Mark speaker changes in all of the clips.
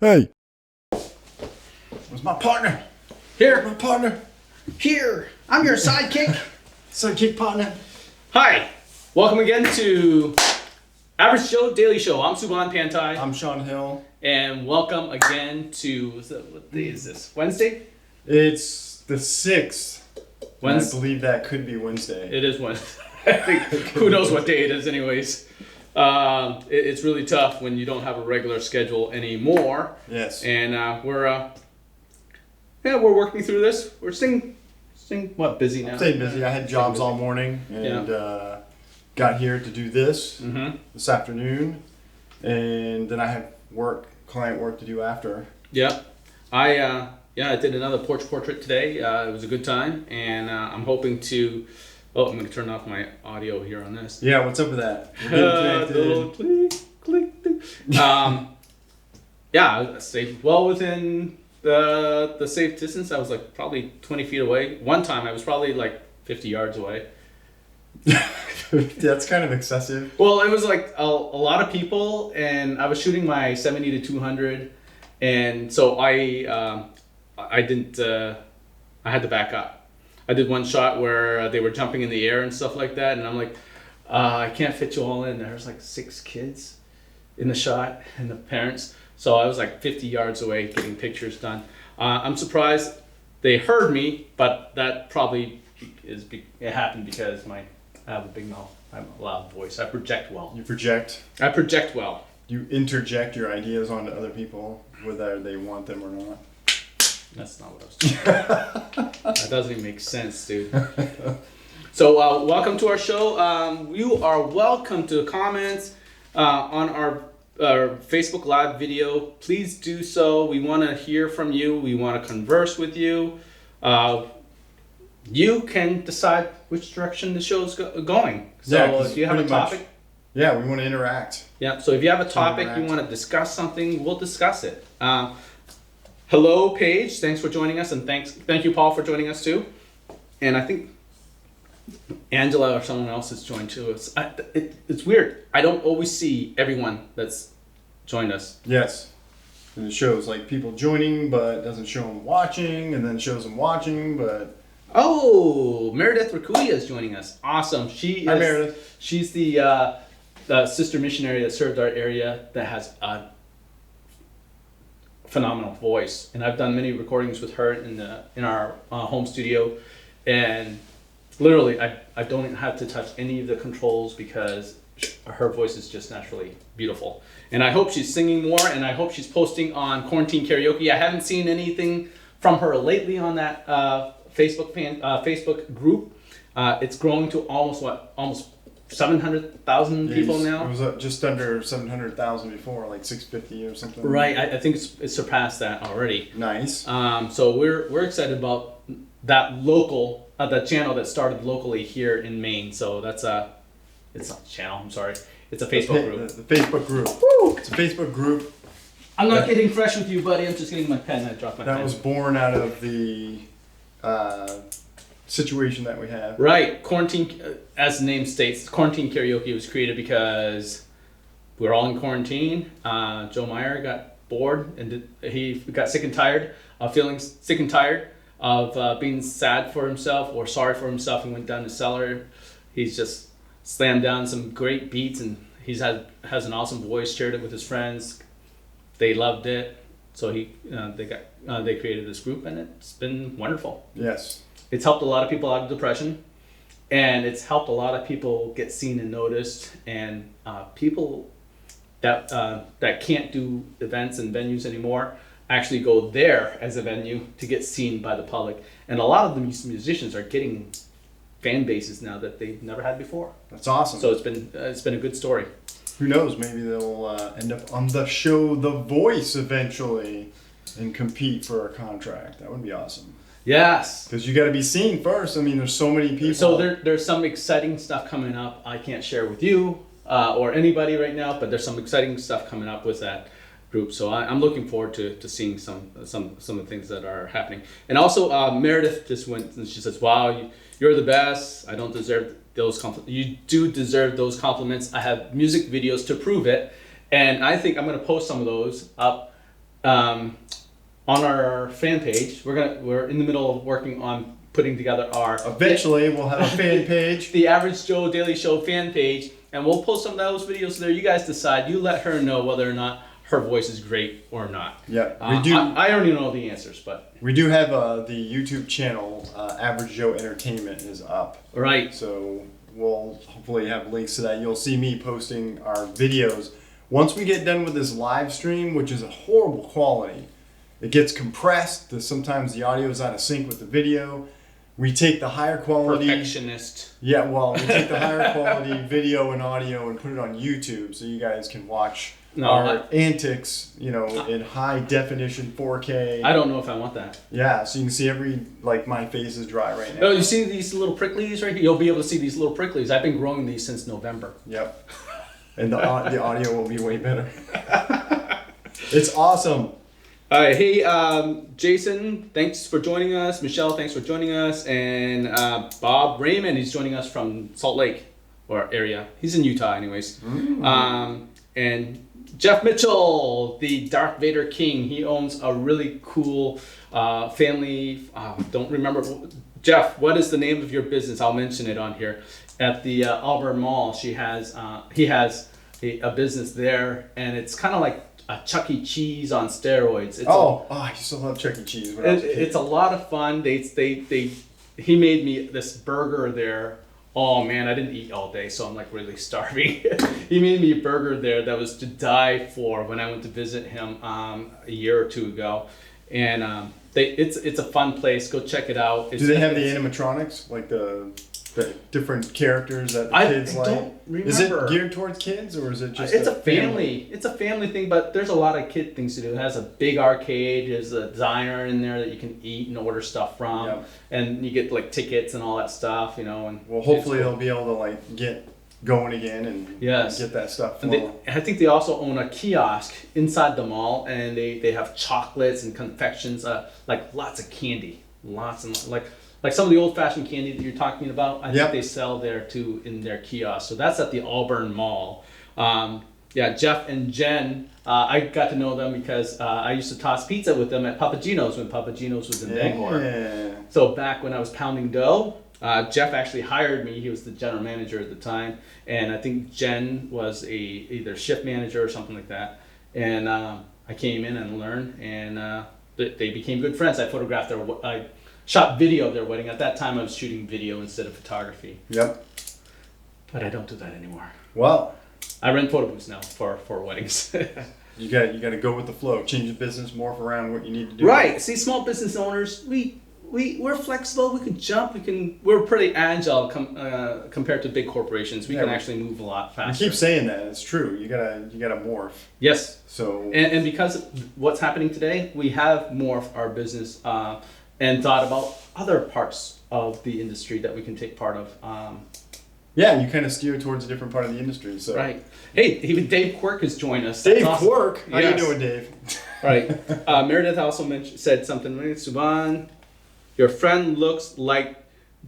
Speaker 1: Hey. Where's my partner?
Speaker 2: Here.
Speaker 1: My partner.
Speaker 2: Here. I'm your sidekick.
Speaker 1: Sidekick partner.
Speaker 2: Hi. Welcome again to Average Joe Daily Show. I'm Subhan Pantai.
Speaker 1: I'm Sean Hill.
Speaker 2: And welcome again to, what day is this? Wednesday?
Speaker 1: It's the 6th.
Speaker 2: Wednesday.
Speaker 1: I believe that could be Wednesday.
Speaker 2: It is Wednesday. I think, who knows what day it is anyways. It's really tough when you don't have a regular schedule anymore.
Speaker 1: Yes.
Speaker 2: And we're working through this. We're staying busy now.
Speaker 1: Stayed busy. I had jobs all morning and got here to do this this afternoon, and then I have client work to do after.
Speaker 2: Yeah, I did another porch portrait today. It was a good time, and I'm hoping to. Oh, I'm going to turn off my audio here on this.
Speaker 1: Yeah, what's up with that? We're getting connected.
Speaker 2: Click. I stayed well within the safe distance. I was like probably 20 feet away. One time I was probably like 50 yards away.
Speaker 1: That's kind of excessive.
Speaker 2: Well, it was like a lot of people, and I was shooting my 70 to 200, and so I didn't. I had to back up. I did one shot where they were jumping in the air and stuff like that, and I'm like, I can't fit you all in. There's like 6 kids in the shot and the parents, so I was like 50 yards away getting pictures done. I'm surprised they heard me, but that probably it happened because I have a big mouth. I have a loud voice. I project well.
Speaker 1: You project.
Speaker 2: I project well.
Speaker 1: You interject your ideas onto other people, whether they want them or not.
Speaker 2: That's not what I was talking about. That doesn't even make sense, dude. So welcome to our show. You are welcome to comments on our Facebook Live video. Please do so. We want to hear from you. We want to converse with you. You can decide which direction the show is going. So if you have a topic.
Speaker 1: Yeah, we want to interact.
Speaker 2: Yeah, so if you have a topic, you want to discuss something, we'll discuss it. Hello, Paige. Thanks for joining us, and thank you, Paul, for joining us too. And I think Angela or someone else has joined too. It's weird. I don't always see everyone that's joined us.
Speaker 1: Yes, and it shows like people joining, but it doesn't show them watching, and then shows them watching, but.
Speaker 2: Oh, Meredith Rakuya is joining us. Awesome. Hi,
Speaker 1: Meredith.
Speaker 2: She's the sister missionary that served our area that has a phenomenal voice, and I've done many recordings with her in our home studio, and literally I don't even have to touch any of the controls because her voice is just naturally beautiful. And I hope she's singing more, and I hope she's posting on Quarantine Karaoke. I haven't seen anything from her lately on that Facebook group. It's growing to almost 700,000 people now.
Speaker 1: It was just under 700,000 before, like 650 or something.
Speaker 2: Right, I think it's surpassed that already.
Speaker 1: Nice.
Speaker 2: So we're excited about that local, the channel that started locally here in Maine. So it's not a channel. I'm sorry, it's a Facebook group.
Speaker 1: The Facebook group. Woo! It's a Facebook group.
Speaker 2: I'm not getting fresh with you, buddy. I'm just getting my pen. I dropped my pen.
Speaker 1: That was born out of the situation that we have.
Speaker 2: Right. Quarantine, as the name states, Quarantine Karaoke was created because we were all in quarantine. Joe Meyer got bored and he got sick and tired of feeling sick and tired of being sad for himself or sorry for himself. He went down the cellar. He's just slammed down some great beats, and has an awesome voice. Shared it with his friends. They loved it. So they created this group, and it's been wonderful.
Speaker 1: Yes.
Speaker 2: It's helped a lot of people out of depression, and it's helped a lot of people get seen and noticed, and people that can't do events and venues anymore actually go there as a venue to get seen by the public. And a lot of the musicians are getting fan bases now that they've never had before.
Speaker 1: That's awesome.
Speaker 2: So it's been a good story.
Speaker 1: Who knows? Maybe they'll end up on the show The Voice eventually and compete for a contract. That would be awesome.
Speaker 2: Yes.
Speaker 1: Because you got to be seen first. I mean, there's so many people.
Speaker 2: So there's some exciting stuff coming up. I can't share with you or anybody right now, but there's some exciting stuff coming up with that group. So I'm looking forward to seeing some of the things that are happening. And also Meredith just went and she says, "Wow, you're the best. I don't deserve those compliments. You do deserve those compliments. I have music videos to prove it." And I think I'm going to post some of those up on our fan page, we're in the middle of working on putting together our
Speaker 1: Eventually, we'll have a fan page.
Speaker 2: the Average Joe Daily Show fan page, and we'll post some of those videos there. You guys decide. You let her know whether or not her voice is great or not.
Speaker 1: Yeah, we do.
Speaker 2: I already know the answers, but
Speaker 1: We do have the YouTube channel, Average Joe Entertainment, is up.
Speaker 2: right.
Speaker 1: So we'll hopefully have links to that. You'll see me posting our videos. Once we get done with this live stream, which is a horrible quality, it gets compressed. Sometimes the audio is out of sync with the video. We take the higher quality.
Speaker 2: Perfectionist.
Speaker 1: Yeah, well, we take the higher quality video and audio and put it on YouTube so you guys can watch our antics, in high definition 4K.
Speaker 2: I don't know if I want that.
Speaker 1: Yeah, so you can see my face is dry right now.
Speaker 2: Oh, you see these little pricklies right here? You'll be able to see these little pricklies. I've been growing these since November.
Speaker 1: Yep. And the audio will be way better. It's awesome.
Speaker 2: All right, hey, Jason, thanks for joining us. Michelle, thanks for joining us. And Bob Raymond, he's joining us from Salt Lake area. He's in Utah anyways. And Jeff Mitchell, the Darth Vader King. He owns a really cool family. Don't remember. Jeff, what is the name of your business? I'll mention it on here. At the Auburn Mall, he has a business there, and it's kind of like a Chuck E. Cheese on steroids.
Speaker 1: I used to love Chuck E. Cheese when I was a kid.
Speaker 2: It's a lot of fun. He made me this burger there. Oh man, I didn't eat all day, so I'm like really starving. He made me a burger there that was to die for when I went to visit him a year or two ago, and it's a fun place. Go check it out.
Speaker 1: Do they have the animatronics, like the different characters that the kids like? I don't remember. Is it geared towards kids, or is it just?
Speaker 2: It's a family. It's a family thing, but there's a lot of kid things to do. It has a big arcade. There's a diner in there that you can eat and order stuff from, and you get like tickets and all that stuff, And
Speaker 1: well, hopefully they'll be able to get going again and get that stuff flowing.
Speaker 2: I think they also own a kiosk inside the mall, and they have chocolates and confections, like lots of candy, like some of the old-fashioned candy that you're talking about. I think they sell there too in their kiosk. So that's at the Auburn Mall. Jeff and Jen, I got to know them because I used to toss pizza with them at Papagino's when Papagino's was in Bangor. So back when I was pounding dough, Jeff actually hired me. He was the general manager at the time, and I think Jen was either shift manager or something like that. And I came in and learned, and they became good friends. I shot video of their wedding. At that time, I was shooting video instead of photography. Yep. But I don't do that anymore.
Speaker 1: Well,
Speaker 2: I rent photo booths now for weddings.
Speaker 1: You got to go with the flow. Change the business, morph around what you need to do.
Speaker 2: Right. See, small business owners, we're flexible. We can jump. We're pretty agile compared to big corporations. We can actually move a lot faster.
Speaker 1: You keep saying that. It's true. You gotta morph.
Speaker 2: Yes.
Speaker 1: So
Speaker 2: and because of what's happening today, we have morphed our business and thought about other parts of the industry that we can take part of.
Speaker 1: You kind of steer towards a different part of the industry. So
Speaker 2: right. Hey, even Dave Quirk has joined us.
Speaker 1: Dave Quirk? How you doing, Dave?
Speaker 2: Right. Meredith also said something. Suban, your friend looks like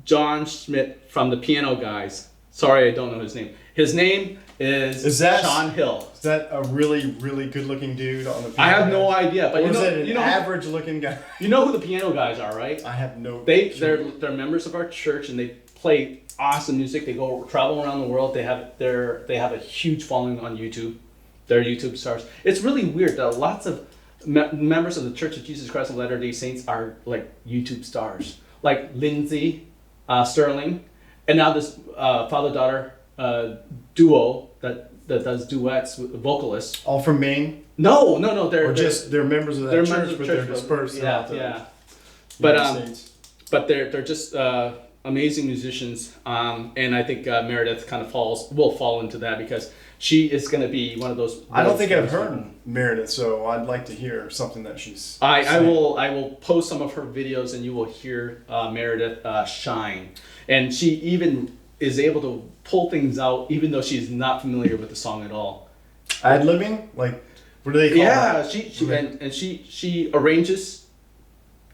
Speaker 2: John Schmidt from the Piano Guys. Sorry, I don't know his name. His name is Sean Hill.
Speaker 1: Is that a really, really good-looking dude on the Piano
Speaker 2: I have
Speaker 1: Guys?
Speaker 2: no idea, but
Speaker 1: is it an average-looking guy?
Speaker 2: You know who the Piano Guys are, right?
Speaker 1: I have no.
Speaker 2: They're members of our church, and they play awesome music. They travel around the world. They have a huge following on YouTube. They're YouTube stars. It's really weird that lots of members of the Church of Jesus Christ of Latter-day Saints are like YouTube stars, like Lindsay Sterling, and now this father-daughter duo that does duets with vocalists.
Speaker 1: All from Maine?
Speaker 2: No.
Speaker 1: They're members of that church, but they're dispersed throughout the United States.
Speaker 2: But they're just amazing musicians, and I think Meredith kind of will fall into that because she is going to be one of those.
Speaker 1: I don't think I've heard Meredith, so I'd like to hear something that she's.
Speaker 2: I will post some of her videos, and you will hear Meredith shine, and she even is able to pull things out, even though she's not familiar with the song at all.
Speaker 1: Ad-libbing, like what do they call that?
Speaker 2: Yeah, she arranges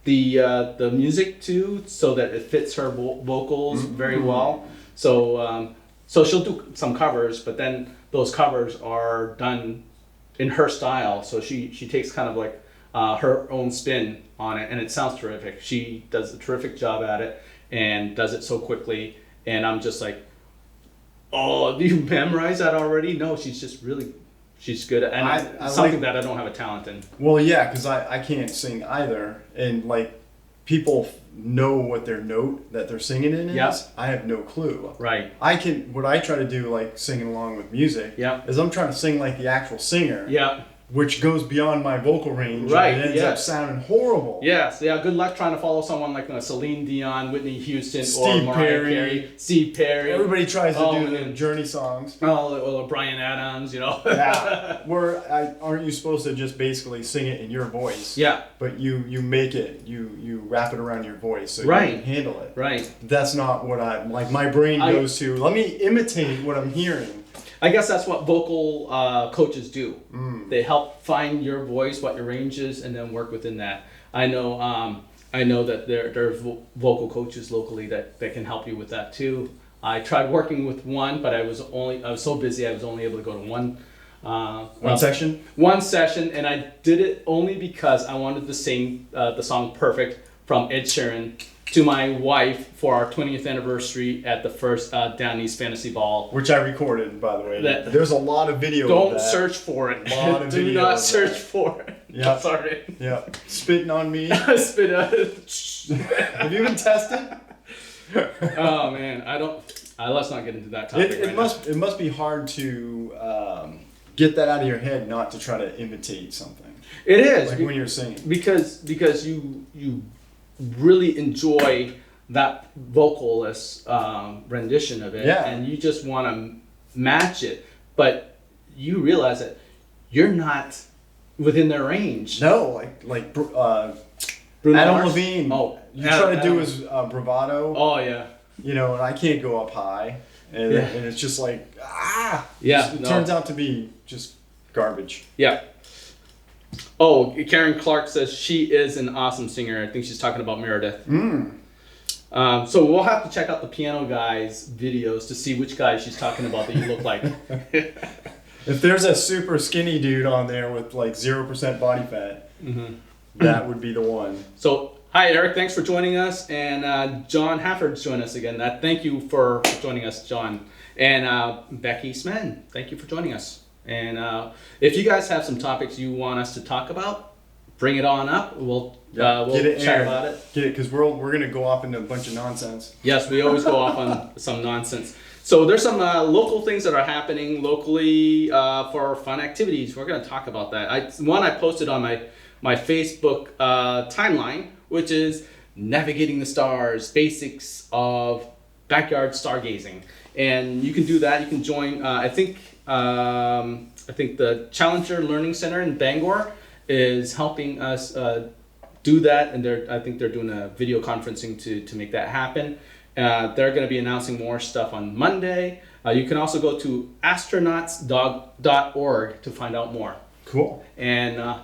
Speaker 2: the music too, so that it fits her vocals very well. So she'll do some covers, but then those covers are done in her style. So she takes kind of like her own spin on it, and it sounds terrific. She does a terrific job at it and does it so quickly, and I'm just like, oh, do you memorize that already? No, she's good at, and
Speaker 1: I
Speaker 2: something that I don't have a talent in.
Speaker 1: Well, yeah, because I can't sing either, and like people know what their note that they're singing in is.
Speaker 2: Yeah.
Speaker 1: I have no clue.
Speaker 2: Right.
Speaker 1: What I try to do, like singing along with music,
Speaker 2: Yeah.
Speaker 1: is I'm trying to sing like the actual singer.
Speaker 2: Yeah.
Speaker 1: Which goes beyond my vocal range.
Speaker 2: Right,
Speaker 1: And it ends
Speaker 2: yes.
Speaker 1: up sounding horrible.
Speaker 2: Yes, yeah. Good luck trying to follow someone like Celine Dion, Whitney Houston, or
Speaker 1: Steve
Speaker 2: Mariah
Speaker 1: Perry.
Speaker 2: Carey, Steve Perry.
Speaker 1: Everybody tries to do the
Speaker 2: man.
Speaker 1: Journey songs.
Speaker 2: or Brian Adams, you know.
Speaker 1: Yeah. Aren't you supposed to just basically sing it in your voice?
Speaker 2: Yeah.
Speaker 1: But you make it, you wrap it around your voice so
Speaker 2: Right.
Speaker 1: you can handle it.
Speaker 2: Right.
Speaker 1: That's not what my brain goes to, let me imitate what I'm hearing.
Speaker 2: I guess that's what vocal coaches do. They help find your voice, what your range is, and then work within that. I know that there are vocal coaches locally that can help you with that too. I tried working with one, but I was so busy I was only able to go to one
Speaker 1: session?
Speaker 2: One session, and I did it only because I wanted to sing the song "Perfect" from Ed Sheeran to my wife for our 20th anniversary at the first Down East Fantasy Ball.
Speaker 1: Which I recorded, by the way. There's a lot of video of
Speaker 2: Don't
Speaker 1: that.
Speaker 2: search for it.
Speaker 1: Lot of
Speaker 2: Do
Speaker 1: video
Speaker 2: not
Speaker 1: of
Speaker 2: search
Speaker 1: that.
Speaker 2: for it.
Speaker 1: Yeah.
Speaker 2: Sorry.
Speaker 1: Yeah. Spitting on me.
Speaker 2: Spit out.
Speaker 1: Have you been tested?
Speaker 2: Oh man, let's not get into that topic.
Speaker 1: It must be hard to get that out of your head, not to try to imitate something.
Speaker 2: It is
Speaker 1: like when you're singing,
Speaker 2: because you really enjoy that vocalist rendition of it,
Speaker 1: Yeah.
Speaker 2: and you just want to match it, but you realize that you're not within their range.
Speaker 1: No, like
Speaker 2: Bruno
Speaker 1: Adam
Speaker 2: Mars?
Speaker 1: Levine.
Speaker 2: Oh,
Speaker 1: you try to do his bravado.
Speaker 2: Oh yeah.
Speaker 1: You know, and I can't go up high, and,
Speaker 2: Yeah.
Speaker 1: and it's just like
Speaker 2: Yeah.
Speaker 1: It turns out to be just garbage.
Speaker 2: Yeah. Oh, Karen Clark says she is an awesome singer. I think she's talking about Meredith. So we'll have to check out the Piano Guys videos to see which guy she's talking about that you look like.
Speaker 1: If there's a super skinny dude on there with like 0% body fat, that would be the one.
Speaker 2: So, hi Eric, thanks for joining us, and John Hafford's joined us again. Thank you for joining us, John, and Becky Smen. Thank you for joining us. And if you guys have some topics you want us to talk about, bring it on up. We'll chat about it.
Speaker 1: Get it, because we're gonna go off into a bunch of nonsense.
Speaker 2: Yes, we always go off on some nonsense. So there's some local things that are happening locally for fun activities. We're going to talk about that. I posted on my Facebook timeline, which is navigating the stars, basics of backyard stargazing, and you can do that. You can join. I think the Challenger Learning Center in Bangor is helping us do that, and I think they're doing a video conferencing to make that happen. They're going to be announcing more stuff on Monday. You can also go to astronauts.org to find out more.
Speaker 1: Cool.
Speaker 2: And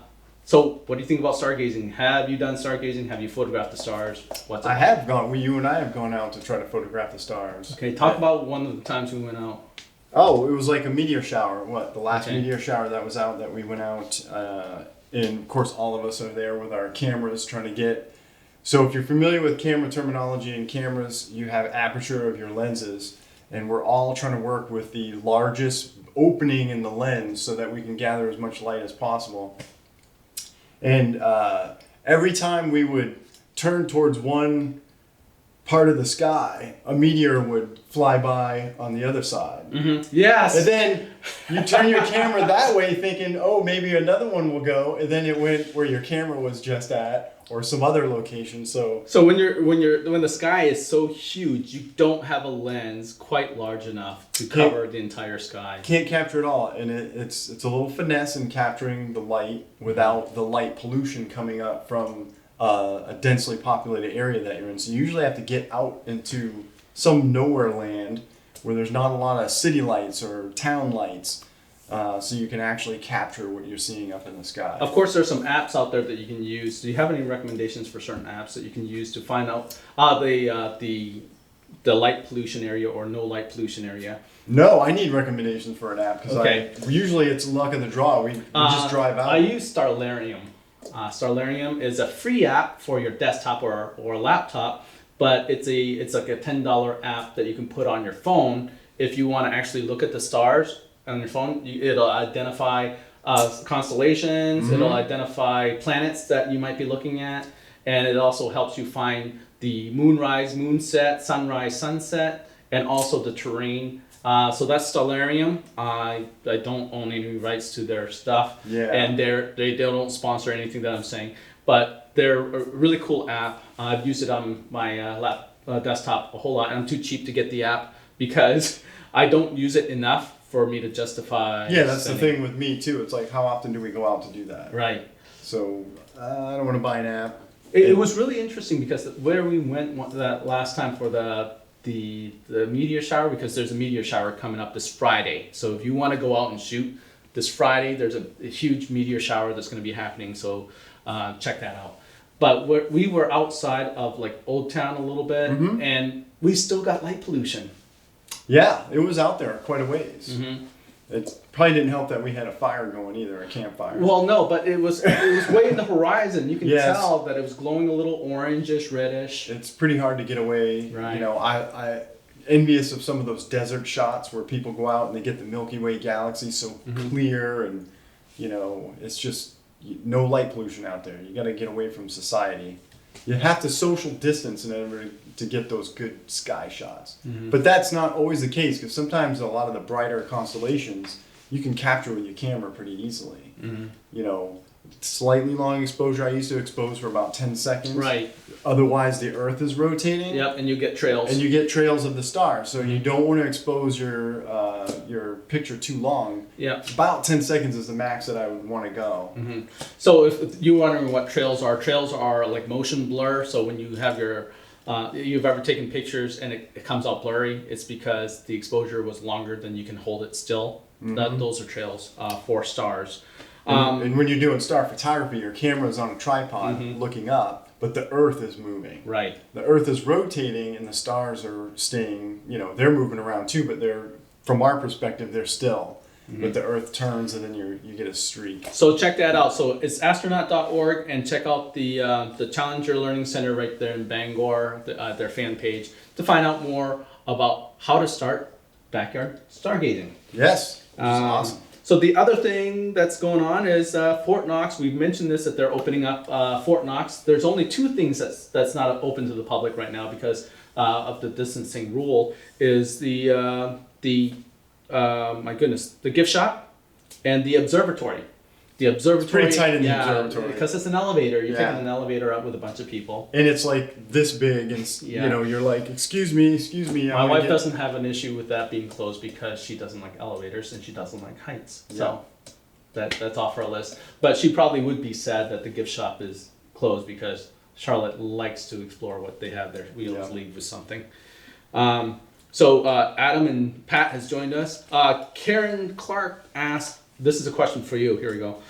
Speaker 2: so, what do you think about stargazing? Have you done stargazing? Have you photographed the stars?
Speaker 1: I have gone. You and I have gone out to try to photograph the stars.
Speaker 2: Okay, talk about one of the times we went out.
Speaker 1: Oh, it was like a meteor shower. The last meteor shower that was out, that we went out, and of course all of us are there with our cameras trying to get. So if you're familiar with camera terminology and cameras, you have aperture of your lenses, and we're all trying to work with the largest opening in the lens so that we can gather as much light as possible. And every time we would turn towards one part of the sky, a meteor would fly by on the other side.
Speaker 2: Yes.
Speaker 1: And then you turn your camera that way thinking, oh, maybe another one will go, and then it went where your camera was just at, or some other location. So
Speaker 2: when the sky is so huge, you don't have a lens quite large enough to cover the entire sky.
Speaker 1: Can't capture it all, and it's a little finesse in capturing the light without the light pollution coming up from a densely populated area that you're in. So you usually have to get out into some nowhere land where there's not a lot of city lights or town lights, so you can actually capture what you're seeing up in the sky.
Speaker 2: Of course, there's some apps out there that you can use. Do you have any recommendations for certain apps that you can use to find out the light pollution area or no light pollution area?
Speaker 1: No, I need recommendations for an app because usually it's luck of the draw. We just drive out.
Speaker 2: I use Starlarium. Starlarium is a free app for your desktop or laptop, but it's like a $10 app that you can put on your phone if you want to actually look at the stars on your phone. It'll identify constellations, it'll identify planets that you might be looking at, and it also helps you find the moonrise, moonset, sunrise, sunset, and also the terrain. So that's Stellarium. I don't own any rights to their stuff, and they don't sponsor anything that I'm saying, but they're a really cool app. I've used it on my desktop a whole lot, and I'm too cheap to get the app because I don't use it enough for me to justify.
Speaker 1: Yeah, that's the thing with me too. It's like, how often do we go out to do that?
Speaker 2: Right.
Speaker 1: So I don't want to buy an app.
Speaker 2: It was really interesting because where we went that last time for the meteor shower, because there's a meteor shower coming up this Friday. So if you want to go out and shoot this Friday, there's a huge meteor shower that's going to be happening. So check that out. But we were outside of like Old Town a little bit, and we still got light pollution.
Speaker 1: Yeah, it was out there quite a ways. It probably didn't help that we had a fire going either, a campfire.
Speaker 2: Well, no, but it was way in the horizon. You can tell that it was glowing a little orangish, reddish.
Speaker 1: It's pretty hard to get away.
Speaker 2: Right.
Speaker 1: You know, I envious of some of those desert shots where people go out and they get the Milky Way galaxy so clear, and you know, it's just no light pollution out there. You got to get away from society. You have to social distance in order to get those good sky shots. But that's not always the case, because sometimes a lot of the brighter constellations you can capture with your camera pretty easily. You know, slightly long exposure I used to expose for about 10 seconds.
Speaker 2: Right.
Speaker 1: Otherwise the Earth is rotating.
Speaker 2: Yep, and you get trails.
Speaker 1: And you get trails of the stars. So you don't want to expose your picture too long.
Speaker 2: Yeah.
Speaker 1: About 10 seconds is the max that I would want to go.
Speaker 2: So if you're wondering what trails are like motion blur. So when you have your you've ever taken pictures and it comes out blurry, it's because the exposure was longer than you can hold it still. Those are trails for stars.
Speaker 1: And when you're doing star photography, your camera's on a tripod looking up, but the Earth is moving.
Speaker 2: Right.
Speaker 1: The Earth is rotating and the stars are staying, you know, they're moving around too, but they're, from our perspective, they're still. But the Earth turns and then you get a streak.
Speaker 2: So check that out. So it's astronaut.org, and check out the Challenger Learning Center right there in Bangor, their fan page, to find out more about how to start backyard stargazing.
Speaker 1: Yes, which is awesome.
Speaker 2: So the other thing that's going on is Fort Knox. We've mentioned this, that they're opening up Fort Knox. There's only two things that's not open to the public right now because of the distancing rule. Is the gift shop and the observatory. The observatory.
Speaker 1: It's pretty tight in the observatory.
Speaker 2: Because it's an elevator. You're taking an elevator up with a bunch of people.
Speaker 1: And it's like this big, and you know, you're like, excuse me.
Speaker 2: My wife doesn't have an issue with that being closed because she doesn't like elevators and she doesn't like heights. So that's off her list. But she probably would be sad that the gift shop is closed because Charlotte likes to explore what they have there. We always leave with something. So Adam and Pat has joined us. Karen Clark asked, this is a question for you. Here we go.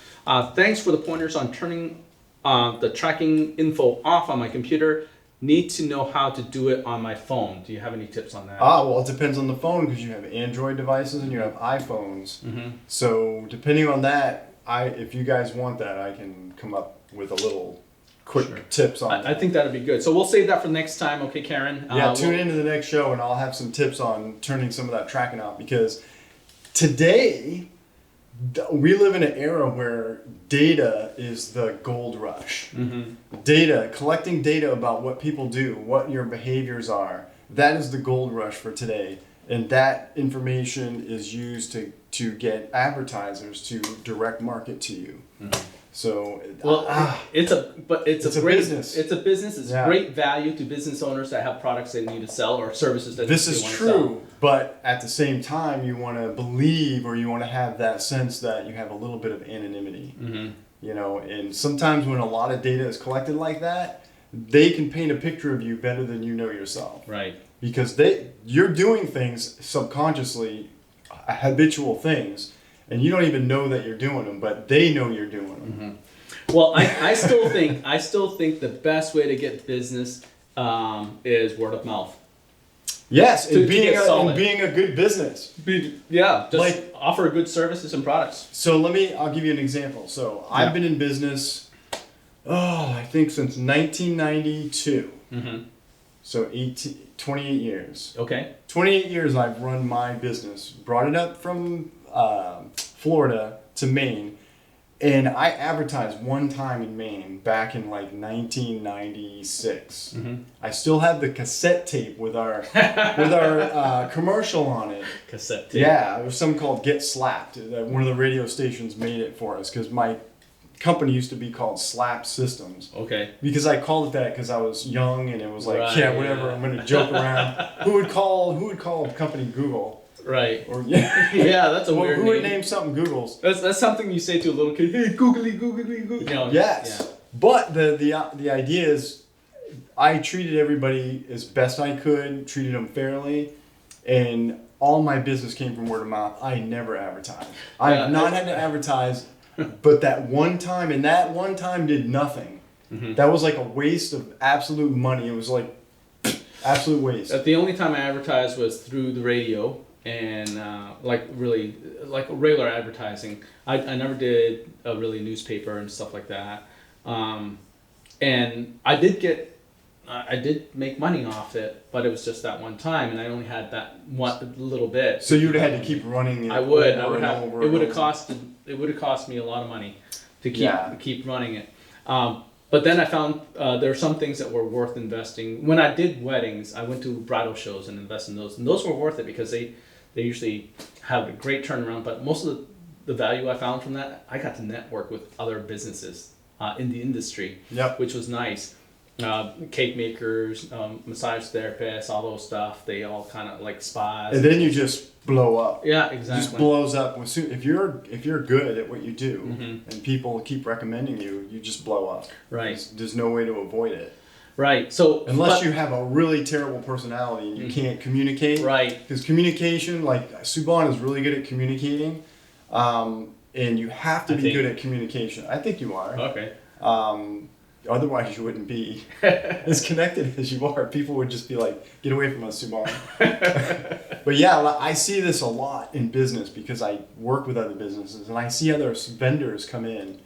Speaker 2: Thanks for the pointers on turning the tracking info off on my computer. Need to know how to do it on my phone. Do you have any tips on that?
Speaker 1: Well, it depends on the phone because you have Android devices and you have iPhones. So depending on that, if you guys want that, I can come up with a little quick tips on that.
Speaker 2: I think that'd be good. So we'll save that for next time. Okay, Karen?
Speaker 1: Tune into the next show and I'll have some tips on turning some of that tracking off, because today we live in an era where data is the gold rush. Collecting data about what people do, what your behaviors are, that is the gold rush for today. And that information is used to get advertisers to direct market to you. So
Speaker 2: it's a great
Speaker 1: business.
Speaker 2: It's a business. It's great value to business owners that have products they need to sell or services that
Speaker 1: this
Speaker 2: they
Speaker 1: is
Speaker 2: want
Speaker 1: true,
Speaker 2: to sell.
Speaker 1: but at the same time, you want to believe, or you want to have that sense that you have a little bit of anonymity. You know, and sometimes when a lot of data is collected like that, they can paint a picture of you better than you know yourself.
Speaker 2: Right.
Speaker 1: Because you're doing things subconsciously, habitual things. And you don't even know that you're doing them, but they know you're doing them.
Speaker 2: Well, I still think the best way to get business is word of mouth.
Speaker 1: Yes, and being a good business.
Speaker 2: Just offer good services and products.
Speaker 1: So I'll give you an example. So I've been in business I think since 1992.
Speaker 2: Mm-hmm.
Speaker 1: So 28 years.
Speaker 2: Okay.
Speaker 1: 28 years I've run my business. Brought it up from Florida to Maine. And I advertised one time in Maine back in like 1996.
Speaker 2: Mm-hmm.
Speaker 1: I still have the cassette tape with our commercial on it.
Speaker 2: Cassette tape.
Speaker 1: Yeah, it was something called Get Slapped. One of the radio stations made it for us because my company used to be called Slap Systems.
Speaker 2: Okay.
Speaker 1: Because I called it that because I was young and it was like,
Speaker 2: Right,
Speaker 1: yeah, whatever.
Speaker 2: yeah.
Speaker 1: I'm gonna joke around. Who would call a company Google?
Speaker 2: Right.
Speaker 1: Or yeah,
Speaker 2: Yeah, that's a weird
Speaker 1: who would
Speaker 2: name.
Speaker 1: name something Google's?
Speaker 2: That's something you say to a little kid. Hey, googly, googly, googly. You know,
Speaker 1: Yes,
Speaker 2: Yeah.
Speaker 1: but the idea is, I treated everybody as best I could, treated them fairly, and all my business came from word of mouth. I never advertised. I've not had to advertise, but that one time, and that one time did nothing.
Speaker 2: Mm-hmm.
Speaker 1: That was like a waste of absolute money. It was like absolute waste.
Speaker 2: The only time I advertised was through the radio and like regular advertising. I never did a really newspaper and stuff like that. And I did make money off it, but it was just that one time, and I only had that one little bit.
Speaker 1: So you'd have had to keep running it.
Speaker 2: I would
Speaker 1: over and
Speaker 2: have.
Speaker 1: over
Speaker 2: It would
Speaker 1: and
Speaker 2: have
Speaker 1: over.
Speaker 2: cost me a lot of money to keep running it. But then I found there are some things that were worth investing. When I did weddings, I went to bridal shows and invested in those, and those were worth it because they usually have a great turnaround. But most of the value I found from that, I got to network with other businesses in the industry,
Speaker 1: Yep.
Speaker 2: which was nice. Cake makers, massage therapists, all those stuff. They all kind of like spas.
Speaker 1: And then you just blow up.
Speaker 2: Yeah,
Speaker 1: It
Speaker 2: exactly.
Speaker 1: just blows up. If you're good at what you do,
Speaker 2: Mhm.
Speaker 1: and people keep recommending you, you just blow up.
Speaker 2: Right.
Speaker 1: There's no way to avoid it.
Speaker 2: Right. So
Speaker 1: Unless you have a really terrible personality and you can't communicate.
Speaker 2: Right.
Speaker 1: Because communication, like Subhan is really good at communicating, and you have to
Speaker 2: I
Speaker 1: be
Speaker 2: think.
Speaker 1: good at communication. I think you are.
Speaker 2: Okay.
Speaker 1: Otherwise, you wouldn't be as connected as you are. People would just be like, "Get away from us, Subhan." But yeah, I see this a lot in business because I work with other businesses, and I see other vendors come in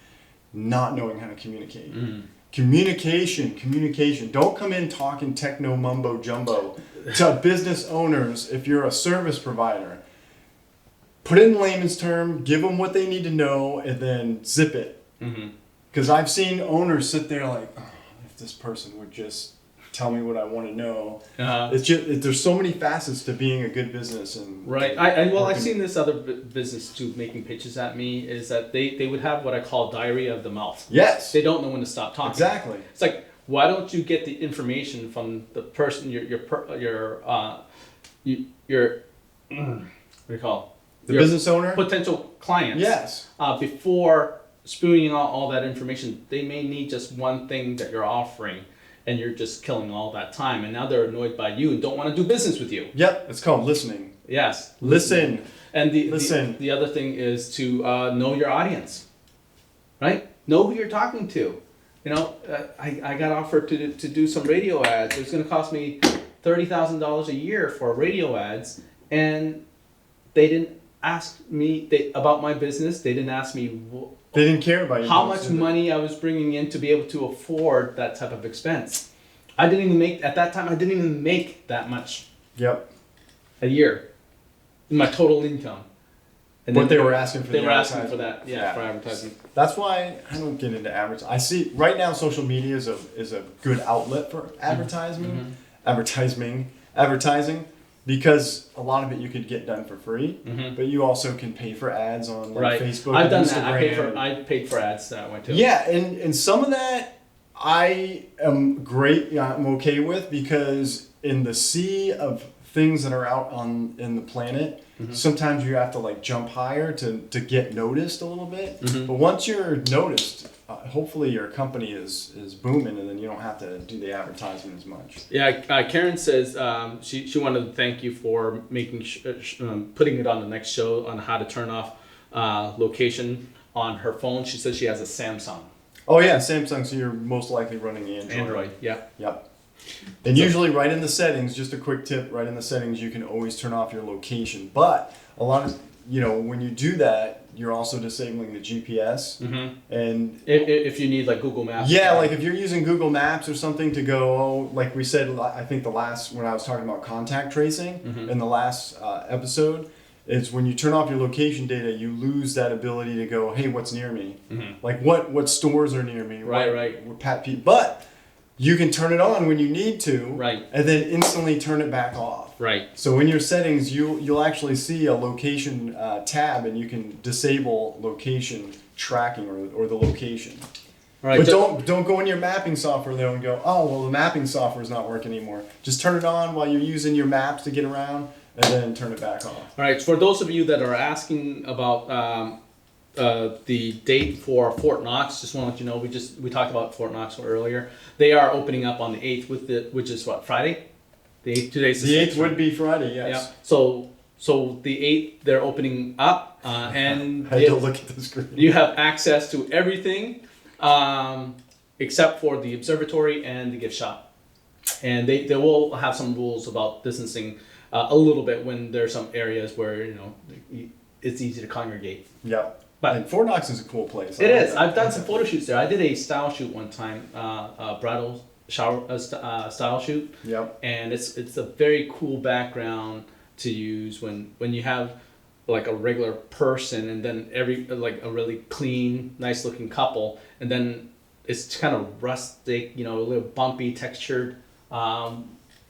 Speaker 1: not knowing how to communicate.
Speaker 2: Mm.
Speaker 1: Communication. Don't come in talking techno mumbo jumbo to business owners if you're a service provider. Put it in layman's term, give them what they need to know, and then zip it.
Speaker 2: Mm-hmm.
Speaker 1: Because I've seen owners sit there like, oh, if this person would just tell me what I want to know. It's just there's so many facets to being a good business and
Speaker 2: Right. I've seen this other business too making pitches at me is that they would have what I call diarrhea of the mouth.
Speaker 1: Yes,
Speaker 2: They don't know when to stop talking.
Speaker 1: exactly.
Speaker 2: It's like, why don't you get the information from the person your what do you call
Speaker 1: The
Speaker 2: your
Speaker 1: business owner.
Speaker 2: potential clients?
Speaker 1: Yes.
Speaker 2: Before spewing out all that information, they may need just one thing that you're offering, and you're just killing all that time. And now they're annoyed by you and don't want to do business with you.
Speaker 1: Yep. It's called listening.
Speaker 2: Yes.
Speaker 1: Listen.
Speaker 2: And
Speaker 1: Listen.
Speaker 2: the other thing is to know your audience, right? Know who you're talking to. You know, I got offered to do some radio ads. It was going to cost me $30,000 a year for radio ads, and they didn't ask me about my business. They didn't ask me
Speaker 1: They didn't care about you.
Speaker 2: how much money I was bringing in to be able to afford that type of expense. I didn't even make that much
Speaker 1: Yep.
Speaker 2: a year in my total income. And
Speaker 1: What
Speaker 2: then
Speaker 1: they were asking for.
Speaker 2: They
Speaker 1: the
Speaker 2: were asking for
Speaker 1: advertising.
Speaker 2: that, yeah, for advertising.
Speaker 1: That's why I don't get into advertising. I see right now social media is a good outlet for advertising, advertising, because a lot of it you could get done for free, but you also can pay for ads on like,
Speaker 2: Right.
Speaker 1: Facebook.
Speaker 2: I've
Speaker 1: and
Speaker 2: done that.
Speaker 1: Instagram.
Speaker 2: I paid for ads that way too.
Speaker 1: Yeah, and some of that I am great. I'm okay with because in the sea of things that are out in the planet, sometimes you have to like jump higher to get noticed a little bit. But once you're noticed, hopefully your company is booming, and then you don't have to do the advertisement as much.
Speaker 2: Yeah, Karen says she wanted to thank you for making putting it on the next show on how to turn off location on her phone. She says she has a Samsung.
Speaker 1: Oh yeah, Samsung. So you're most likely running Android.
Speaker 2: Yeah.
Speaker 1: Yep. And usually right in the settings, just a quick tip, right in the settings, you can always turn off your location. But a lot of, when you do that, you're also disabling the GPS.
Speaker 2: Mm-hmm.
Speaker 1: And
Speaker 2: If you need like Google Maps.
Speaker 1: yeah, like if you're using Google Maps or something to go, like we said, I think when I was talking about contact tracing in the last episode, is when you turn off your location data, you lose that ability to go, hey, what's near me? Like what stores are near me?
Speaker 2: Right.
Speaker 1: But you can turn it on when you need to,
Speaker 2: Right.
Speaker 1: and then instantly turn it back off.
Speaker 2: Right.
Speaker 1: So in your settings, you'll actually see a location tab, and you can disable location tracking or the location.
Speaker 2: All right,
Speaker 1: But don't go in your mapping software though and go, oh well, the mapping software is not working anymore. Just turn it on while you're using your maps to get around, and then turn it back off.
Speaker 2: All right. For those of you that are asking about the date for Fort Knox, just want to let you know we talked about Fort Knox earlier. They are opening up on the 8th which is what, Friday? The 8th, today's
Speaker 1: The 8th
Speaker 2: 6th,
Speaker 1: would be Friday, yes.
Speaker 2: Yeah. So the 8th they're opening up, and
Speaker 1: I had to look at the screen.
Speaker 2: you have access to everything except for the observatory and the gift shop. And they will have some rules about distancing a little bit when there's some areas where it's easy to congregate.
Speaker 1: Yep.
Speaker 2: But
Speaker 1: and Fort Knox is a cool place.
Speaker 2: It is. I've done some photo shoots there. I did a style shoot one time, bridal shower style shoot.
Speaker 1: Yep.
Speaker 2: And it's a very cool background to use when you have like a regular person and then like a really clean, nice looking couple, and then it's kind of rustic, a little bumpy textured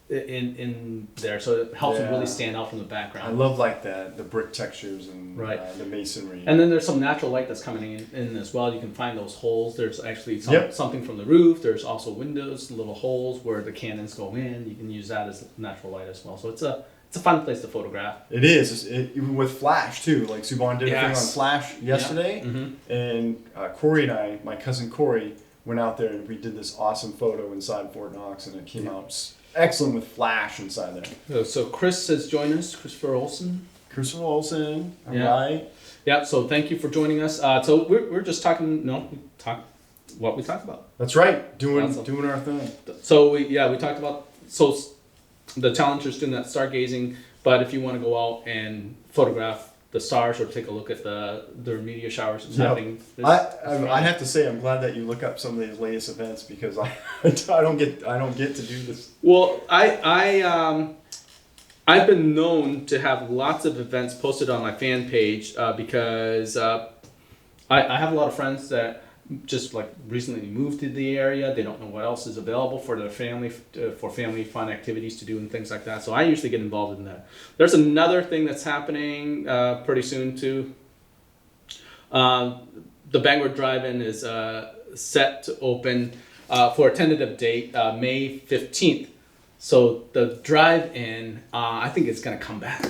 Speaker 2: in there, so it helps them really stand out from the background.
Speaker 1: I love like the brick textures and
Speaker 2: Right.
Speaker 1: The masonry.
Speaker 2: And then there's some natural light that's coming in as well. You can find those holes. There's actually something from the roof. There's also windows, little holes where the cannons go in. You can use that as natural light as well. So it's a fun place to photograph.
Speaker 1: It is. Even with flash too. Like Subhan did a thing on flash yesterday, and Corey and I, my cousin Corey, went out there and we did this awesome photo inside Fort Knox, and it came out excellent with flash inside there.
Speaker 2: So Chris has joined us, Christopher Olson.
Speaker 1: Christopher Olson, all right.
Speaker 2: Yeah, so thank you for joining us. So we're just talking, what we talked about.
Speaker 1: That's right, doing our thing.
Speaker 2: So we talked about, the challengers doing that stargazing, but if you want to go out and photograph the stars or take a look at the meteor showers that's happening.
Speaker 1: I have to say I'm glad that you look up some of these latest events, because I don't get to do this.
Speaker 2: Well, I've been known to have lots of events posted on my fan page because I have a lot of friends that just like recently moved to the area. They don't know what else is available for their family, for family fun activities to do and things like that. So I usually get involved in that. There's another thing that's happening pretty soon too. The Bangor Drive-In is set to open for a tentative date, May 15th. So the drive-in, I think it's going to come back.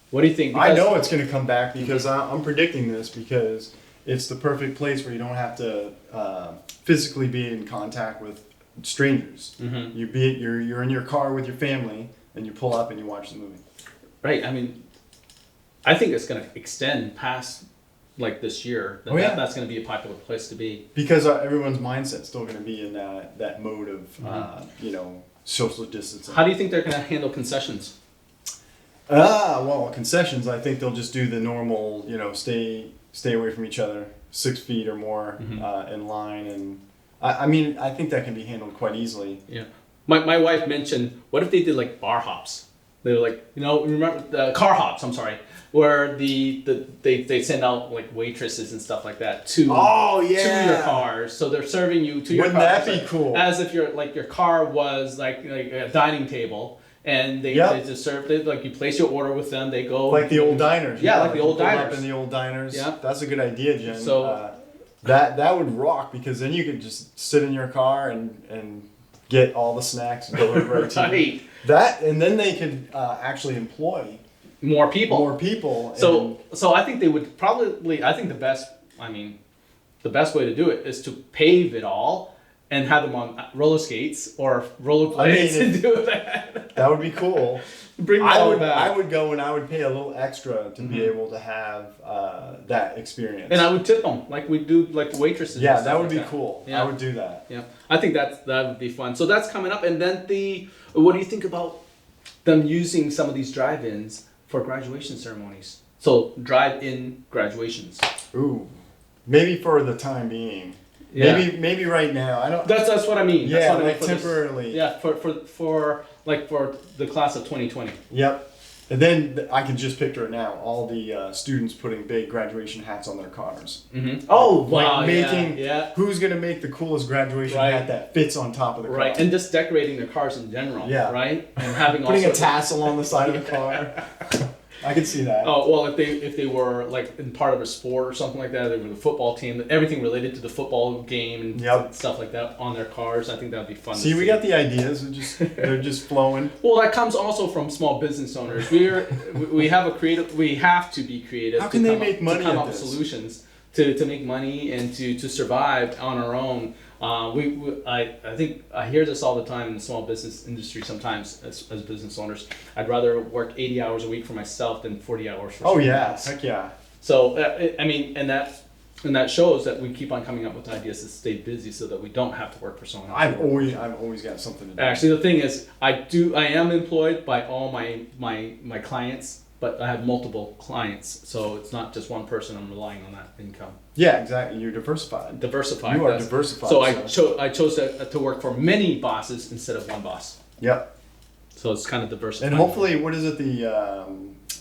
Speaker 2: What do you think?
Speaker 1: I know it's going to come back because I'm predicting this, because it's the perfect place where you don't have to physically be in contact with strangers. Mm-hmm. You're in your car with your family, and you pull up and you watch the movie. Right.
Speaker 2: I mean, I think it's going to extend past like this year. That's going to be a popular place to be, because
Speaker 1: everyone's mindset's still going to be in that mode of social distancing.
Speaker 2: How do you think they're going to handle concessions?
Speaker 1: Well, concessions, I think they'll just do the normal, stay away from each other, 6 feet or more in line, and I think that can be handled quite easily.
Speaker 2: Yeah, my wife mentioned, what if they did like bar hops? They were like, remember the car hops? I'm sorry, where they send out like waitresses and stuff like that to your cars, so they're serving you to your car.
Speaker 1: Wouldn't that be cool?
Speaker 2: As if your car was like a dining table. And they just serve it, like you place your order with them, they go.
Speaker 1: Like the old diners.
Speaker 2: Yeah, like the old diners.
Speaker 1: Up in the old diners.
Speaker 2: Yeah.
Speaker 1: That's a good idea, Jen.
Speaker 2: So
Speaker 1: that would rock, because then you could just sit in your car and get all the snacks delivered right to you. That, and then they could actually employ
Speaker 2: more people. So I think they would probably, I think the best way to do it is to pave it all and have them on roller skates or rollerblades and do that.
Speaker 1: That would be cool.
Speaker 2: Bring it all back.
Speaker 1: I would go and I would pay a little extra to be able to have that experience.
Speaker 2: And I would tip them like we do, like the waitresses.
Speaker 1: Yeah, that would be cool. Yeah. I would do that.
Speaker 2: Yeah, I think that would be fun. So that's coming up. And then what do you think about them using some of these drive-ins for graduation ceremonies? So drive-in graduations.
Speaker 1: Ooh, maybe for the time being.
Speaker 2: Yeah.
Speaker 1: Maybe right now. I don't.
Speaker 2: That's what I mean.
Speaker 1: Yeah,
Speaker 2: That's what I
Speaker 1: like
Speaker 2: mean for
Speaker 1: temporarily.
Speaker 2: for the class of 2020.
Speaker 1: Yep. And then I can just picture it now. All the students putting big graduation hats on their cars.
Speaker 2: Mm-hmm. Oh, wow.
Speaker 1: Like making.
Speaker 2: Yeah.
Speaker 1: Who's gonna make the coolest graduation hat that fits on top of the car?
Speaker 2: Right, and just decorating their cars in general.
Speaker 1: Yeah.
Speaker 2: Right, and having
Speaker 1: putting
Speaker 2: also
Speaker 1: a tassel on the side of the car. I could see that.
Speaker 2: Oh well, if they were like in part of a sport or something like that, they were the football team, everything related to the football game and stuff like that on their cars. I think that would be fun.
Speaker 1: See, we got the ideas. They're just flowing.
Speaker 2: Well, that comes also from small business owners. We have we have to be creative.
Speaker 1: How can they make money
Speaker 2: to come
Speaker 1: at
Speaker 2: up with
Speaker 1: this?
Speaker 2: solutions to make money and to survive on our own. I think I hear this all the time in the small business industry sometimes as business owners. I'd rather work 80 hours a week for myself than 40 hours for someone else.
Speaker 1: Heck yeah.
Speaker 2: So, I mean, and that shows that we keep on coming up with ideas to stay busy so that we don't have to work for someone else.
Speaker 1: I've always got something to do.
Speaker 2: Actually, the thing is, I am employed by all my clients, but I have multiple clients, so it's not just one person. I'm relying on that income.
Speaker 1: Yeah, exactly. You're diversified.
Speaker 2: Diversified.
Speaker 1: You are diversified.
Speaker 2: So I chose to work for many bosses instead of one boss.
Speaker 1: Yep.
Speaker 2: So it's kind of diversified.
Speaker 1: And hopefully, what is it?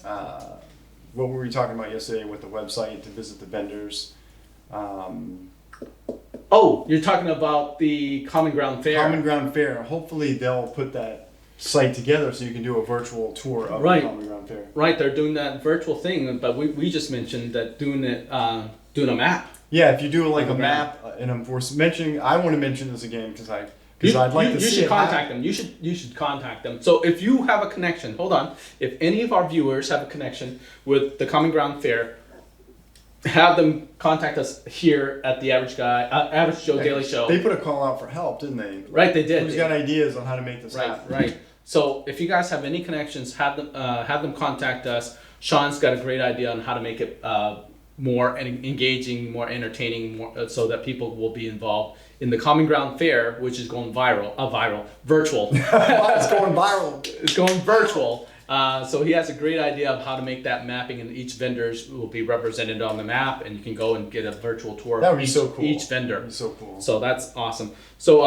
Speaker 1: What were we talking about yesterday with the website to visit the vendors?
Speaker 2: Oh, you're talking about the Common Ground Fair.
Speaker 1: Common Ground Fair. Hopefully, they'll put that site together so you can do a virtual tour of the Common Ground Fair.
Speaker 2: Right, they're doing that virtual thing, but we just mentioned that doing a map.
Speaker 1: Yeah, if you do like a map, and I want to mention this again because I'd like to see.
Speaker 2: You should contact them. You should contact them. So if you have a connection, hold on. If any of our viewers have a connection with the Common Ground Fair, have them contact us here at the Average Joe Daily Show.
Speaker 1: They put a call out for help, didn't they?
Speaker 2: Right, they did.
Speaker 1: Who's got ideas on how to make this happen?
Speaker 2: Right. So if you guys have any connections, have them contact us. Sean's got a great idea on how to make it more engaging, more entertaining, so that people will be involved in the Common Ground Fair, which is going virtual.
Speaker 1: It's going viral.
Speaker 2: It's going virtual. So he has a great idea of how to make that mapping, and each vendors will be represented on the map, and you can go and get a virtual tour
Speaker 1: That would be
Speaker 2: of
Speaker 1: so cool.
Speaker 2: each vendor.
Speaker 1: That would be so cool.
Speaker 2: So that's awesome. So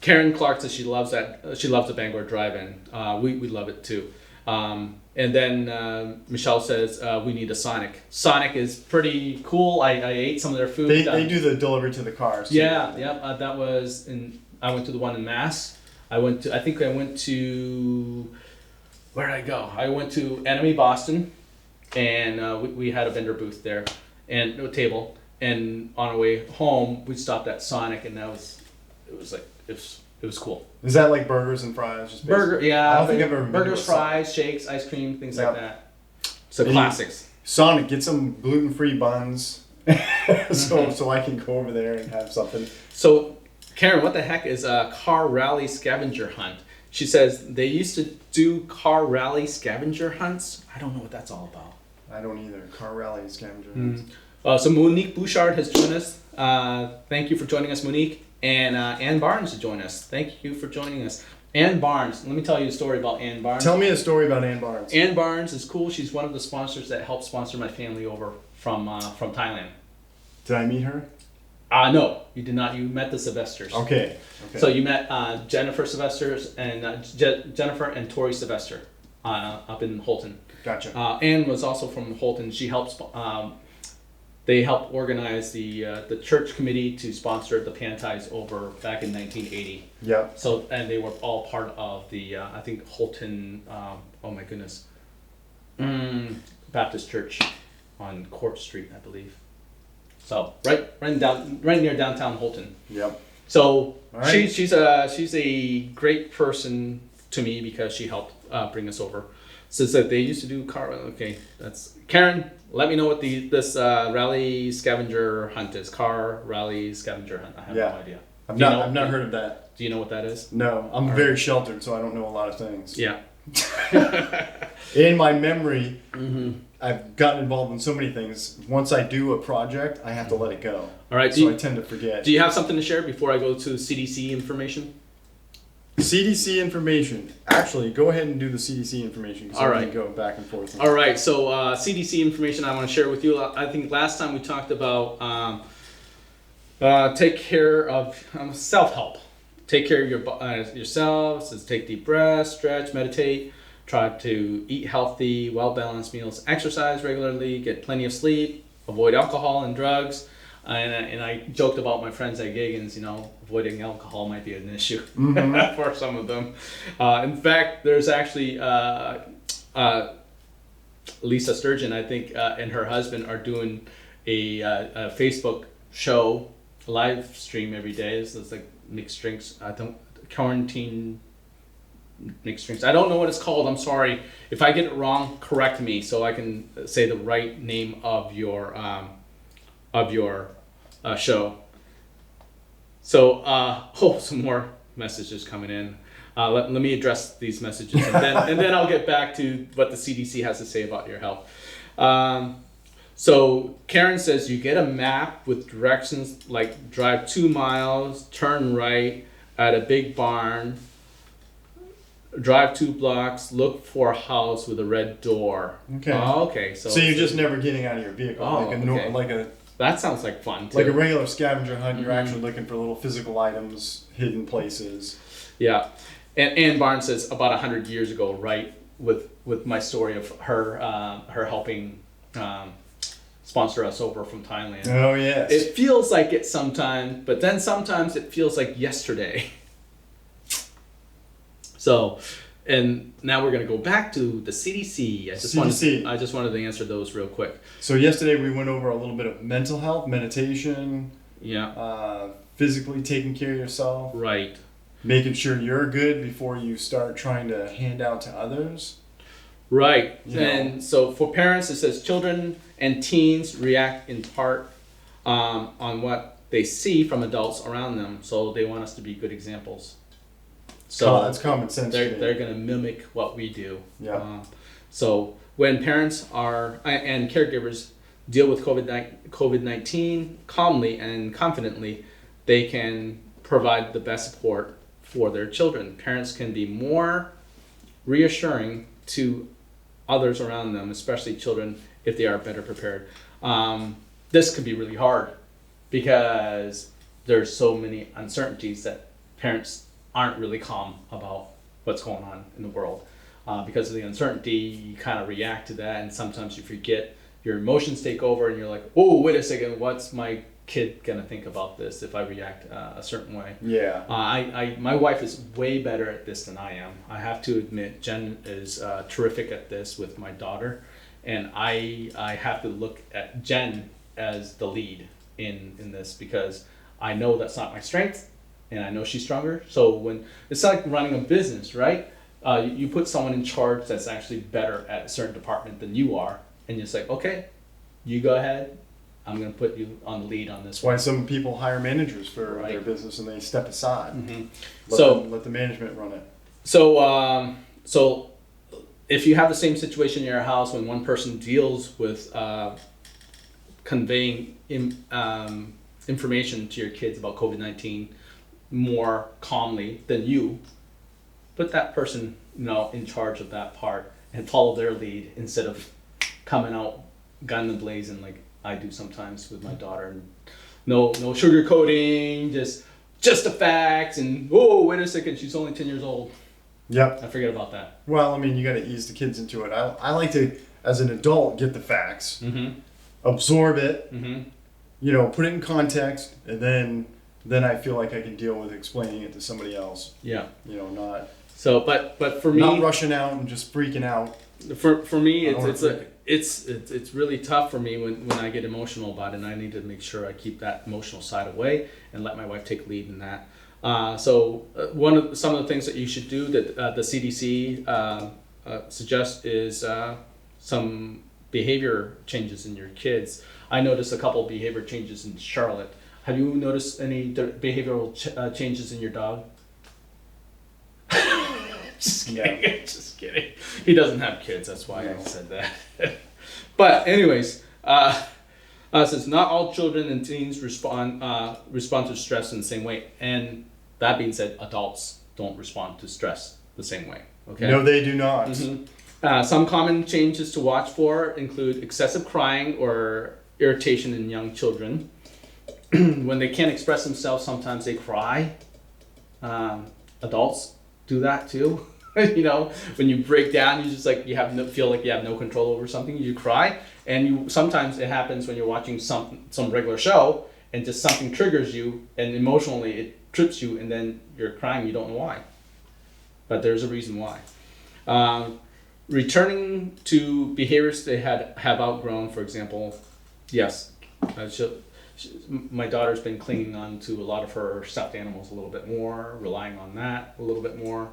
Speaker 2: Karen Clark says she loves that. She loves the Bangor Drive-In. We love it too. And then Michelle says we need a Sonic. Sonic is pretty cool. I ate some of their food.
Speaker 1: They do the delivery to the cars. Too.
Speaker 2: Yeah. That was I went to the one in Mass. I went to. Where did I go? I went to Enemy Boston, and we had a vendor booth there, and a table. And on our way home, we stopped at Sonic, and it was cool.
Speaker 1: Is that like burgers and fries? Just
Speaker 2: Burger, yeah.
Speaker 1: I don't think I've ever been to
Speaker 2: burgers,
Speaker 1: a Sonic.
Speaker 2: fries, shakes, ice cream, things
Speaker 1: Yep.
Speaker 2: like that. So
Speaker 1: And
Speaker 2: classics.
Speaker 1: Sonic, get some gluten-free buns, so I can go over there and have something.
Speaker 2: So, Karen, what the heck is a car rally scavenger hunt? She says they used to do car rally scavenger hunts. I don't know what that's all about.
Speaker 1: I don't either. Car rally scavenger.
Speaker 2: So Monique Bouchard has joined us. Thank you for joining us, Monique. And Ann Barnes has joined us. Thank you for joining us. Ann Barnes, let me tell you a story about Ann Barnes.
Speaker 1: Tell me a story about Ann Barnes.
Speaker 2: Ann Barnes is cool. She's one of the sponsors that helped sponsor my family over from Thailand.
Speaker 1: Did I meet her?
Speaker 2: No, you did not. You met the Sylvesters.
Speaker 1: Okay.
Speaker 2: So you met Jennifer Sylvesters and Jennifer and Tori Sylvester up in Holton.
Speaker 1: Gotcha.
Speaker 2: Ann was also from Holton. She helps. They helped organize the church committee to sponsor the Panties over back in 1980.
Speaker 1: Yeah.
Speaker 2: So and they were all part of the I think Holton. Oh my goodness. Baptist Church on Court Street, I believe. So right near downtown Holton.
Speaker 1: Yep.
Speaker 2: So
Speaker 1: right.
Speaker 2: she's a great person to me because she helped bring us over. So it's like they used to do car. Okay, that's Karen. Let me know what this rally scavenger hunt is. Car rally scavenger hunt. I have no idea.
Speaker 1: I've not heard of that.
Speaker 2: Do you know what that is?
Speaker 1: No, I'm very sheltered, so I don't know a lot of things.
Speaker 2: Yeah.
Speaker 1: In my memory, I've gotten involved in so many things. Once I do a project, I have to let it go.
Speaker 2: All right.
Speaker 1: So I tend to forget.
Speaker 2: Do you have something to share before I go to CDC information?
Speaker 1: CDC information. Actually, go ahead and do the CDC information because
Speaker 2: All
Speaker 1: I'm
Speaker 2: right.
Speaker 1: going to go back and forth.
Speaker 2: All right, so CDC information I want to share with you. I think last time we talked about take care of self-help. Take care of yourself. It says take deep breaths, stretch, meditate, try to eat healthy, well-balanced meals, exercise regularly, get plenty of sleep, avoid alcohol and drugs. And I joked about my friends at Gagan's, avoiding alcohol might be an issue for some of them. In fact, there's actually Lisa Sturgeon, I think, and her husband are doing a Facebook show, live stream every day. So it's like mixed drinks. Quarantine mixed drinks. I don't know what it's called. I'm sorry. If I get it wrong, correct me so I can say the right name of your show. So, some more messages coming in. Let me address these messages and then I'll get back to what the CDC has to say about your health. So Karen says you get a map with directions like drive 2 miles, turn right at a big barn, drive 2 blocks, look for a house with a red door.
Speaker 1: Okay.
Speaker 2: Oh, okay. So
Speaker 1: you're just never getting out of your vehicle.
Speaker 2: Okay. That sounds like fun too.
Speaker 1: Like a regular scavenger hunt, you're actually looking for little physical items, hidden places.
Speaker 2: Yeah. And Ann Barnes says about 100 years ago, right, with my story of her helping sponsor us over from Thailand.
Speaker 1: Oh, yes.
Speaker 2: It feels like it sometimes, but then sometimes it feels like yesterday. So, and now we're going to go back to the CDC. I just wanted to answer those real quick.
Speaker 1: So yesterday we went over a little bit of mental health, meditation.
Speaker 2: Yeah.
Speaker 1: Physically taking care of yourself.
Speaker 2: Right.
Speaker 1: Making sure you're good before you start trying to hand out to others.
Speaker 2: Right. And so for parents, it says children and teens react in part on what they see from adults around them. So they want us to be good examples. So
Speaker 1: that's common sense.
Speaker 2: They're going to mimic what we do.
Speaker 1: Yeah.
Speaker 2: So when parents and caregivers deal with COVID-19 calmly and confidently, they can provide the best support for their children. Parents can be more reassuring to others around them, especially children, if they are better prepared. This could be really hard because there's so many uncertainties that parents aren't really calm about what's going on in the world. Because of the uncertainty, you kind of react to that, and sometimes you forget, your emotions take over, and you're like, oh, wait a second, what's my kid gonna think about this if I react a certain way?
Speaker 1: Yeah.
Speaker 2: My wife is way better at this than I am. I have to admit, Jen is terrific at this with my daughter, and I have to look at Jen as the lead in this because I know that's not my strength, and I know she's stronger. So when it's like running a business, right? You put someone in charge that's actually better at a certain department than you are, and you're like, okay, you go ahead. I'm going to put you on the lead on this.
Speaker 1: That's why some people hire managers for
Speaker 2: Right.
Speaker 1: their business and they step aside.
Speaker 2: Mm-hmm.
Speaker 1: Let the management run it.
Speaker 2: So if you have the same situation in your house when one person deals with conveying information to your kids about COVID-19 more calmly than you, put that person in charge of that part and follow their lead instead of coming out gun and blazing like I do sometimes with my daughter. And no sugarcoating, just the facts. And oh, wait a second, she's only 10 years old.
Speaker 1: Yep.
Speaker 2: I forget about that.
Speaker 1: Well, I mean, you got to ease the kids into it. I like to, as an adult, get the facts, absorb it, put it in context, and then I feel like I can deal with explaining it to somebody else.
Speaker 2: Yeah.
Speaker 1: Not.
Speaker 2: So, but for me,
Speaker 1: not rushing out and just freaking out.
Speaker 2: For me, it's really tough for me when I get emotional about it, and I need to make sure I keep that emotional side away and let my wife take lead in that. So some of the things that you should do that the CDC suggests is some behavior changes in your kids. I noticed a couple of behavior changes in Charlotte. Have you noticed any behavioral changes in your dog? Just kidding.
Speaker 1: Yeah.
Speaker 2: Just kidding. He doesn't have kids. That's why I said that. But anyways, says not all children and teens respond to stress in the same way. And that being said, adults don't respond to stress the same way. Okay.
Speaker 1: No, they do not.
Speaker 2: Some common changes to watch for include excessive crying or irritation in young children. When they can't express themselves, sometimes they cry. Adults do that too. You know, when you break down, you just like feel like you have no control over something. You cry, and sometimes it happens when you're watching some regular show, and just something triggers you, and emotionally it trips you, and then you're crying. You don't know why, but there's a reason why. Returning to behaviors they have outgrown, for example, yes, my daughter's been clinging on to a lot of her stuffed animals a little bit more, relying on that a little bit more.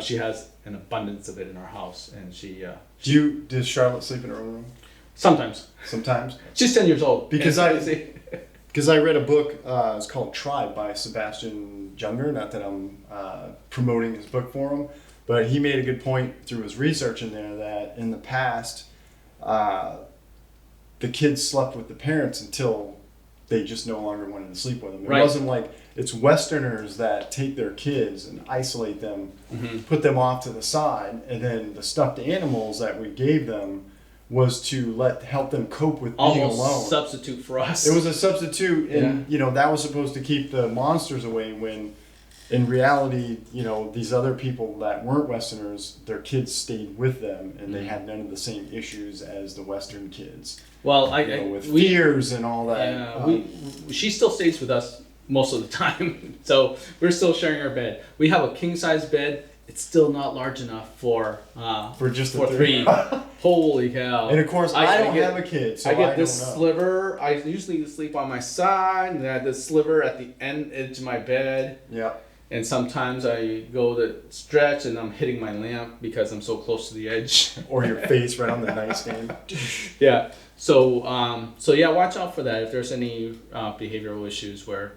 Speaker 2: She has an abundance of it in our house, and
Speaker 1: Does Charlotte sleep in her own room?
Speaker 2: Sometimes.
Speaker 1: Sometimes.
Speaker 2: She's 10 years old.
Speaker 1: Because I read a book. It's called Tribe by Sebastian Junger. Not that I'm promoting his book for him, but he made a good point through his research in there that in the past, the kids slept with the parents until they just no longer wanted to sleep with them. It wasn't like it's Westerners that take their kids and isolate them, put them off to the side, and then the stuffed animals that we gave them was to help them cope with being
Speaker 2: almost
Speaker 1: alone.
Speaker 2: Substitute for us.
Speaker 1: It was a substitute, and that was supposed to keep the monsters away. When in reality, these other people that weren't Westerners, their kids stayed with them, and they had none of the same issues as the Western kids.
Speaker 2: Well,
Speaker 1: with fears and all that.
Speaker 2: Yeah, she still stays with us most of the time, so we're still sharing our bed. We have a king size bed. It's still not large enough for
Speaker 1: just
Speaker 2: for three. Holy cow!
Speaker 1: And of course, I don't have a kid, so
Speaker 2: I get
Speaker 1: this
Speaker 2: sliver. I usually sleep on my side, and I have this sliver at the edge of my bed.
Speaker 1: Yeah.
Speaker 2: And sometimes I go to stretch, and I'm hitting my lamp because I'm so close to the edge.
Speaker 1: Or your face right on the nightstand.
Speaker 2: Yeah. So yeah, watch out for that. If there's any behavioral issues where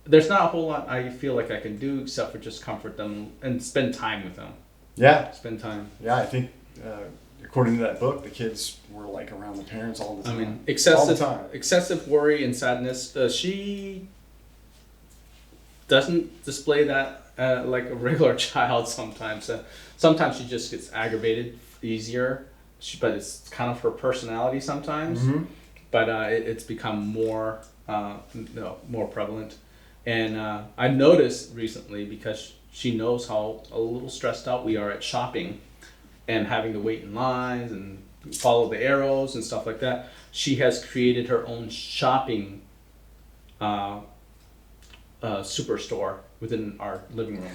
Speaker 2: there's not a whole lot I feel like I can do except for just comfort them and spend time with them.
Speaker 1: Yeah.
Speaker 2: Spend time.
Speaker 1: Yeah, I think according to that book, the kids were like around the parents all the time.
Speaker 2: I mean,
Speaker 1: all the time.
Speaker 2: excessive worry and sadness. She doesn't display that like a regular child sometimes. Sometimes she just gets aggravated easier, but it's kind of her personality sometimes. But it's become more prevalent. And I noticed recently, because she knows how a little stressed out we are at shopping and having to wait in lines and follow the arrows and stuff like that, she has created her own shopping superstore within our living room.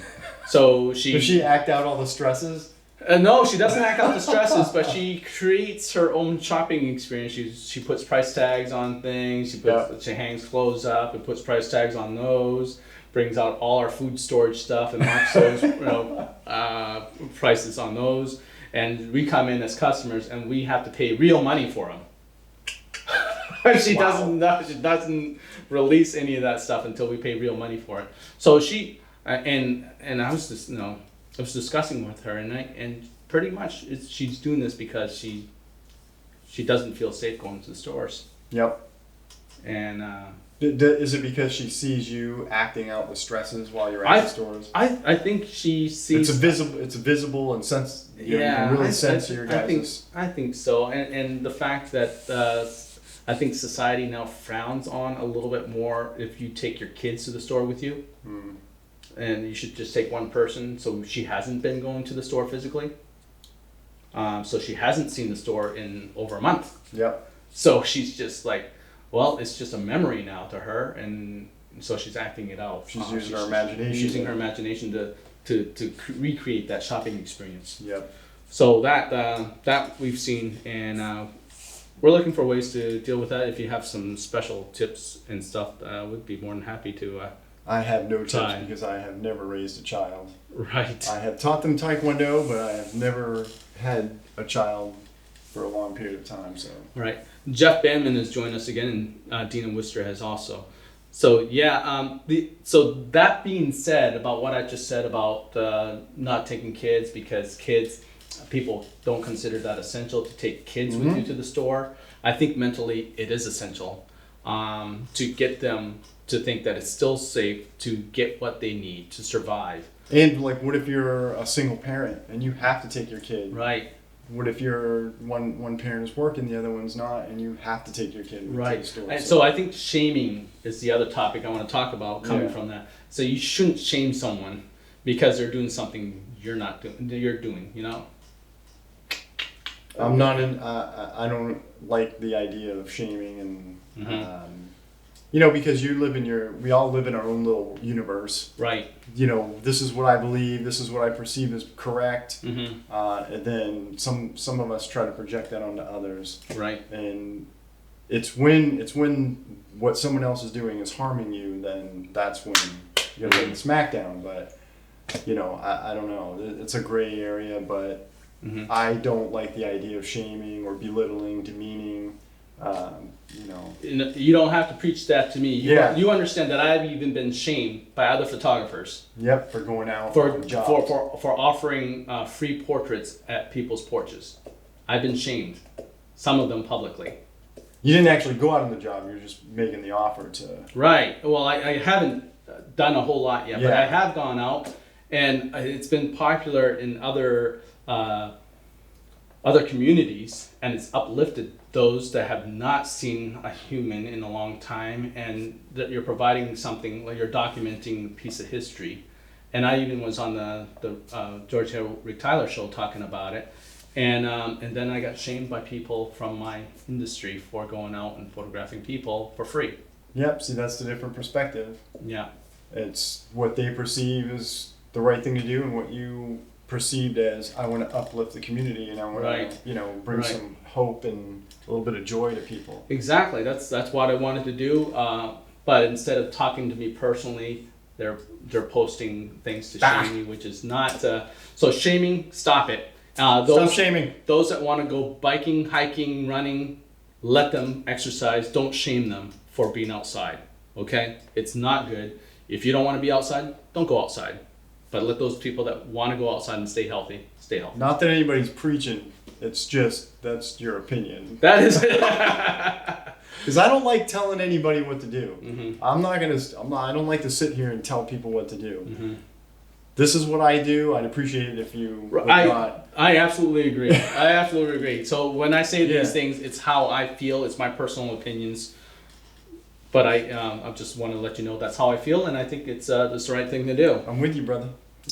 Speaker 2: So
Speaker 1: Does she act out all the stresses?
Speaker 2: No, she doesn't act out the stresses, but she creates her own shopping experience. She puts price tags on things. She hangs clothes up and puts price tags on those. Brings out all our food storage stuff and marks those prices on those. And we come in as customers and we have to pay real money for them. She doesn't release any of that stuff until we pay real money for it. So she and I was just I was discussing with her, and pretty much she's doing this because she doesn't feel safe going to the stores.
Speaker 1: Yep.
Speaker 2: And
Speaker 1: is it because she sees you acting out the stresses while you're at the stores?
Speaker 2: I think she sees
Speaker 1: it's visible and sense. You can really sense your guys'.
Speaker 2: I think so, and the fact that I think society now frowns on a little bit more if you take your kids to the store with you. And you should just take one person. So she hasn't been going to the store physically. So she hasn't seen the store in over a month.
Speaker 1: Yep.
Speaker 2: So she's just like, well, it's just a memory now to her, and so she's acting it out.
Speaker 1: She's using her imagination.
Speaker 2: Using her imagination to recreate that shopping experience.
Speaker 1: Yep. So
Speaker 2: that we've seen, and we're looking for ways to deal with that. If you have some special tips and stuff, we'd be more than happy to.
Speaker 1: I have no tips because I have never raised a child.
Speaker 2: Right.
Speaker 1: I have taught them Taekwondo, but I have never had a child for a long period of time. So.
Speaker 2: Right. Jeff Bandman has joined us again, and Dina Wister has also. So yeah. So that being said, about what I just said about not taking kids because people don't consider that essential to take kids with you to the store. I think mentally it is essential to get them to think that it's still safe to get what they need to survive.
Speaker 1: And like, what if you're a single parent and you have to take your kid?
Speaker 2: Right.
Speaker 1: What if you're one parent is working, the other one's not, and you have to take your kid to the store?
Speaker 2: And so I think shaming is the other topic I want to talk about coming from that. So you shouldn't shame someone because they're doing something you're doing, you know?
Speaker 1: I'm not I don't like the idea of shaming and, you know, because we all live in our own little universe.
Speaker 2: Right.
Speaker 1: You know, this is what I believe, this is what I perceive as correct. And then some of us try to project that onto others.
Speaker 2: Right.
Speaker 1: And it's when what someone else is doing is harming you, then that's when you're getting smackdown. But, you know, I don't know. It's a gray area, but I don't like the idea of shaming or belittling, demeaning. You know,
Speaker 2: you don't have to preach that to me. You understand that I've even been shamed by other photographers.
Speaker 1: Yep, for going out
Speaker 2: for offering free portraits at people's porches. I've been shamed, some of them publicly.
Speaker 1: You didn't actually go out on the job. You're just making the offer to.
Speaker 2: Right. Well, I haven't done a whole lot yet, but I have gone out, and it's been popular in other communities, and it's uplifted those that have not seen a human in a long time, and that you're providing something, like you're documenting a piece of history. And I even was on the George Rick Tyler show talking about it, and then I got shamed by people from my industry for going out and photographing people for free.
Speaker 1: Yep. See, that's the different perspective.
Speaker 2: Yeah.
Speaker 1: It's what they perceive as the right thing to do, and what you perceived as, I want to uplift the community, and I want to, you know, bring some hope and a little bit of joy to people.
Speaker 2: Exactly. That's what I wanted to do. But instead of talking to me personally, they're posting things to shame me, which is not. So shaming, stop it.
Speaker 1: Stop shaming.
Speaker 2: Those that want to go biking, hiking, running, let them exercise. Don't shame them for being outside. Okay? It's not good. If you don't want to be outside, don't go outside. But let those people that want to go outside and stay healthy, stay healthy.
Speaker 1: Not that anybody's preaching. It's just, that's your opinion.
Speaker 2: That is.
Speaker 1: Because I don't like telling anybody what to do. I don't like to sit here and tell people what to do. This is what I do. I'd appreciate it if you would not.
Speaker 2: I absolutely agree. I absolutely agree. So when I say these things, it's how I feel. It's my personal opinions. But I just want to let you know that's how I feel, and I think it's the right thing to do.
Speaker 1: I'm with you, brother.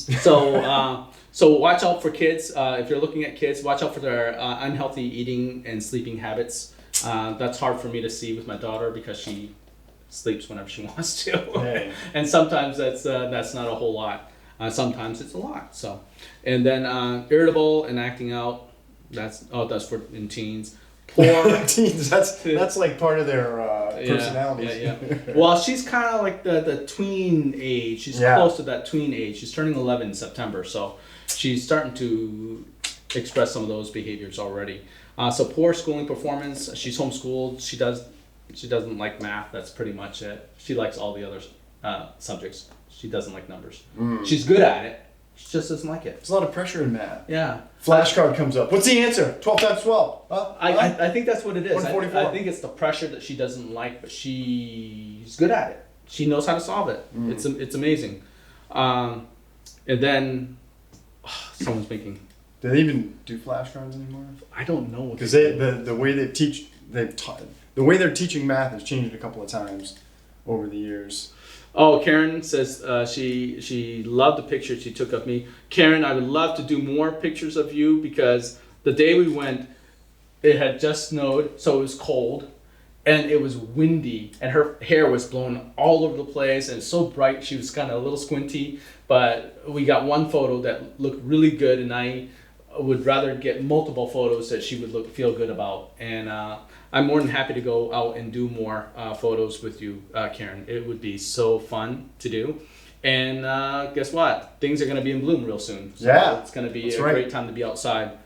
Speaker 2: So watch out for kids. If you're looking at kids, watch out for their unhealthy eating and sleeping habits. That's hard for me to see with my daughter because she sleeps whenever she wants to, and sometimes that's not a whole lot. Sometimes it's a lot. So, and then irritable and acting out. That's for in teens. Poor
Speaker 1: teens. That's like part of their personalities.
Speaker 2: Yeah. Well, she's kind of like the tween age. She's close to that tween age. She's turning 11 in September, so she's starting to express some of those behaviors already. So poor schooling performance. She's homeschooled. She doesn't like math. That's pretty much it. She likes all the other subjects. She doesn't like numbers. She's good at it. She just doesn't like it.
Speaker 1: There's a lot of pressure in math.
Speaker 2: Yeah.
Speaker 1: Flashcard comes up. What's the answer? 12 times 12.
Speaker 2: I think that's what it is.
Speaker 1: 144.
Speaker 2: I think it's the pressure that she doesn't like, but she's good at it. She knows how to solve it. It's amazing. And then someone's making.
Speaker 1: Do they even do flashcards anymore?
Speaker 2: I don't know.
Speaker 1: Because the way they teach, the way they're teaching math has changed a couple of times over the years.
Speaker 2: Oh, Karen says she loved the picture she took of me. Karen, I would love to do more pictures of you because the day we went, it had just snowed, so it was cold, and it was windy, and her hair was blown all over the place, and so bright, she was kind of a little squinty, but we got one photo that looked really good, and I would rather get multiple photos that she would feel good about, and I'm more than happy to go out and do more photos with you, Karen. It would be so fun to do. And guess what? Things are going to be in bloom real soon. So it's going to be great time to be outside.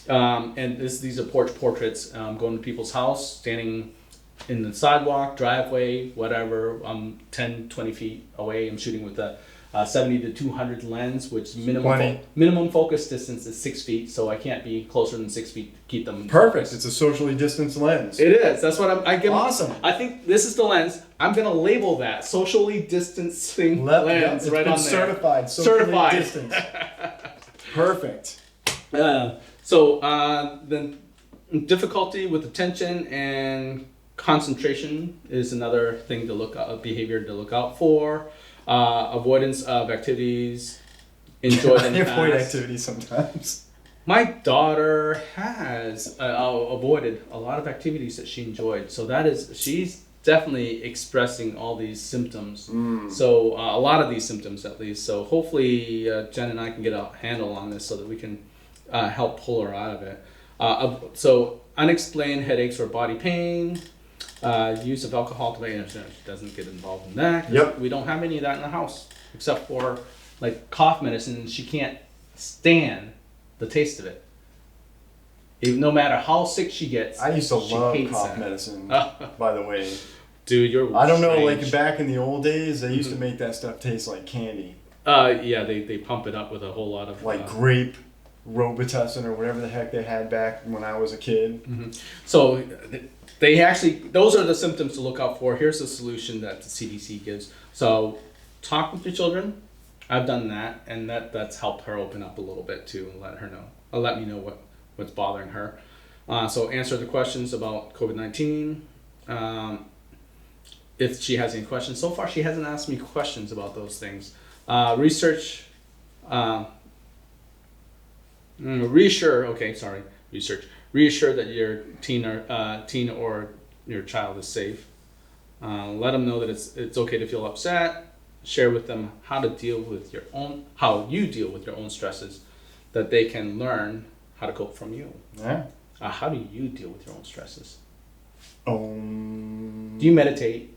Speaker 2: And these are porch portraits, going to people's house, standing in the sidewalk, driveway, whatever. I'm 10, 20 feet away. I'm shooting with a 70 to 200 lens, which minimum focus distance is 6 feet, so I can't be closer than 6 feet to keep them.
Speaker 1: Perfect. It's a socially distanced lens.
Speaker 2: It is. That's what I give.
Speaker 1: Awesome.
Speaker 2: I think this is the lens. I'm gonna label that socially distancing lens right on there.
Speaker 1: Certified. Socially distanced. Perfect.
Speaker 2: Then difficulty with attention and concentration is another thing to look out, behavior to look out for. Avoidance of activities enjoyed in the past.
Speaker 1: I avoid activities sometimes.
Speaker 2: My daughter has avoided a lot of activities that she enjoyed. So she's definitely expressing all these symptoms. So a lot of these symptoms at least. So hopefully Jen and I can get a handle on this so that we can help pull her out of it. So unexplained headaches or body pain. Use of alcohol to doesn't get involved in that.
Speaker 1: Yep.
Speaker 2: We don't have any of that in the house except for like cough medicine. She can't stand the taste of it. No matter how sick she gets.
Speaker 1: I used to love cough medicine, by the way.
Speaker 2: Dude, you're
Speaker 1: I don't know,
Speaker 2: strange.
Speaker 1: like back in the old days, they used to make that stuff taste like candy.
Speaker 2: Yeah, they pump it up with a whole lot of
Speaker 1: like grape Robitussin or whatever the heck they had back when I was a kid.
Speaker 2: Mm-hmm. So they actually, those are the symptoms to look out for. Here's the solution that the CDC gives. So talk with your children. I've done that, and that's helped her open up a little bit too, and let me know what's bothering her. So answer the questions about COVID-19. If she has any questions. So far, she hasn't asked me questions about those things. Research. Reassure that your teen or your child is safe. Let them know that it's okay to feel upset. Share with them how you deal with your own stresses, that they can learn how to cope from you.
Speaker 1: Yeah.
Speaker 2: How do you deal with your own stresses?
Speaker 1: Do
Speaker 2: you meditate?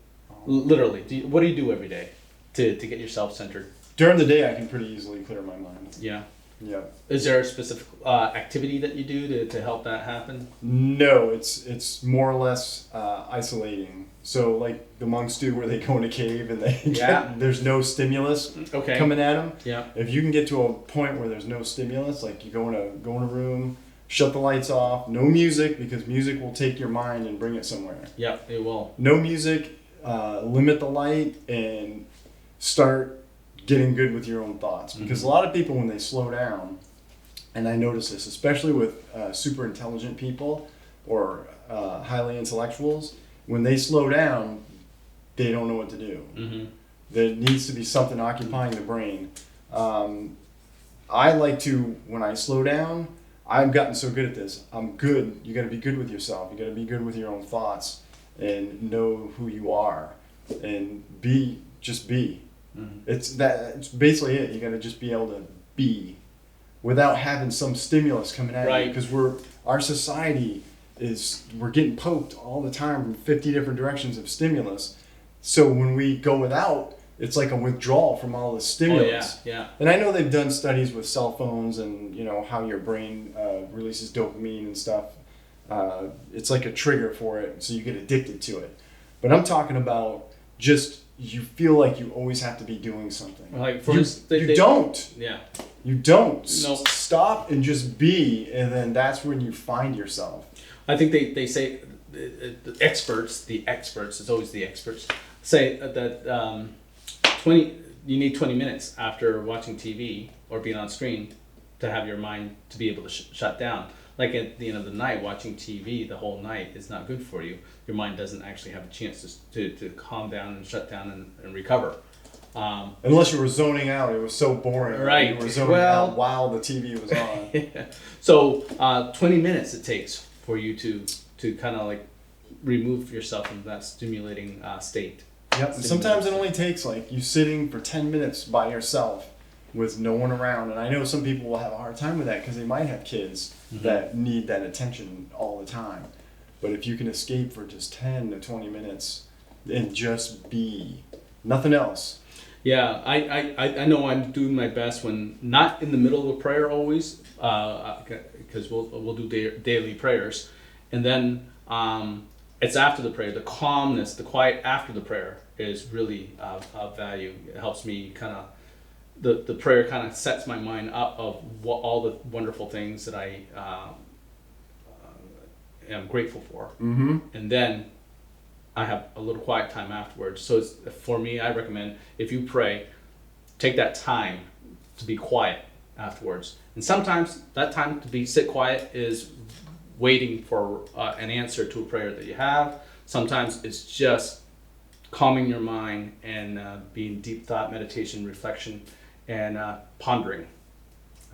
Speaker 2: Literally, what do you do every day to get yourself centered?
Speaker 1: During the day, I can pretty easily clear my mind.
Speaker 2: Yeah.
Speaker 1: Yeah.
Speaker 2: Is there a specific activity that you do to help that happen?
Speaker 1: No, it's more or less isolating. So like the monks do, where they go in a cave and there's no stimulus coming at them.
Speaker 2: Yeah.
Speaker 1: If you can get to a point where there's no stimulus, like you go in a room, shut the lights off, no music, because music will take your mind and bring it somewhere.
Speaker 2: Yeah, it will.
Speaker 1: No music, limit the light, and start getting good with your own thoughts. Because a lot of people, when they slow down, and I notice this, especially with super intelligent people or highly intellectuals, when they slow down, they don't know what to do. Mm-hmm. There needs to be something occupying the brain. I like to, when I slow down, I've gotten so good at this. I'm good. You got to be good with yourself. You got to be good with your own thoughts and know who you are and just be. Mm-hmm. It's basically it. You got to just be able to be without having some stimulus coming at you, because our society we're getting poked all the time from 50 different directions of stimulus. So when we go without, it's like a withdrawal from all the stimulus.
Speaker 2: Oh, yeah.
Speaker 1: And I know they've done studies with cell phones and how your brain releases dopamine and stuff. It's like a trigger for it, so you get addicted to it. But I'm talking about just you feel like you always have to be doing something.
Speaker 2: Like
Speaker 1: you don't.
Speaker 2: Yeah.
Speaker 1: You don't.
Speaker 2: Nope.
Speaker 1: Stop and just be, and then that's when you find yourself.
Speaker 2: I think they say the experts, it's always the experts, say that you need 20 minutes after watching TV or being on screen to have your mind to be able to shut down. Like at the end of the night, watching TV the whole night is not good for you. Your mind doesn't actually have a chance to calm down and shut down and recover.
Speaker 1: Unless you were zoning out, it was so boring.
Speaker 2: Right.
Speaker 1: You were zoning out while the TV was on.
Speaker 2: Yeah. So 20 minutes it takes for you to kind of like remove yourself from that stimulating state.
Speaker 1: Yep. And sometimes it only takes like you sitting for 10 minutes by yourself with no one around. And I know some people will have a hard time with that because they might have kids that need that attention all the time. But if you can escape for just 10 to 20 minutes and just be, nothing else.
Speaker 2: Yeah, I know I'm doing my best when not in the middle of a prayer always, because we'll do daily prayers, and then it's after the prayer. The calmness, the quiet after the prayer is really of value. It helps me kind of, the prayer kind of sets my mind up of all the wonderful things that I am grateful for.
Speaker 1: Mm-hmm.
Speaker 2: And then I have a little quiet time afterwards. So it's, for me, I recommend if you pray, take that time to be quiet afterwards. And sometimes that time to sit quiet is waiting for an answer to a prayer that you have. Sometimes it's just calming your mind and being deep thought, meditation, reflection, and pondering.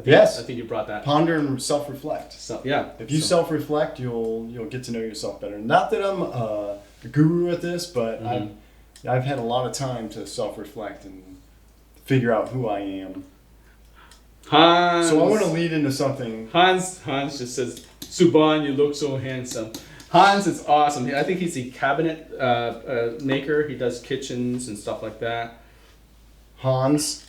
Speaker 1: Yes.
Speaker 2: I think you brought that.
Speaker 1: Ponder and self-reflect.
Speaker 2: So, yeah.
Speaker 1: If you self-reflect, you'll get to know yourself better. Not that I'm a guru at this, but I've had a lot of time to self-reflect and figure out who I am.
Speaker 2: Hans.
Speaker 1: So I want to lead into something.
Speaker 2: Hans just says, Suban, you look so handsome. Hans is awesome. I think he's a cabinet maker. He does kitchens and stuff like that.
Speaker 1: Hans.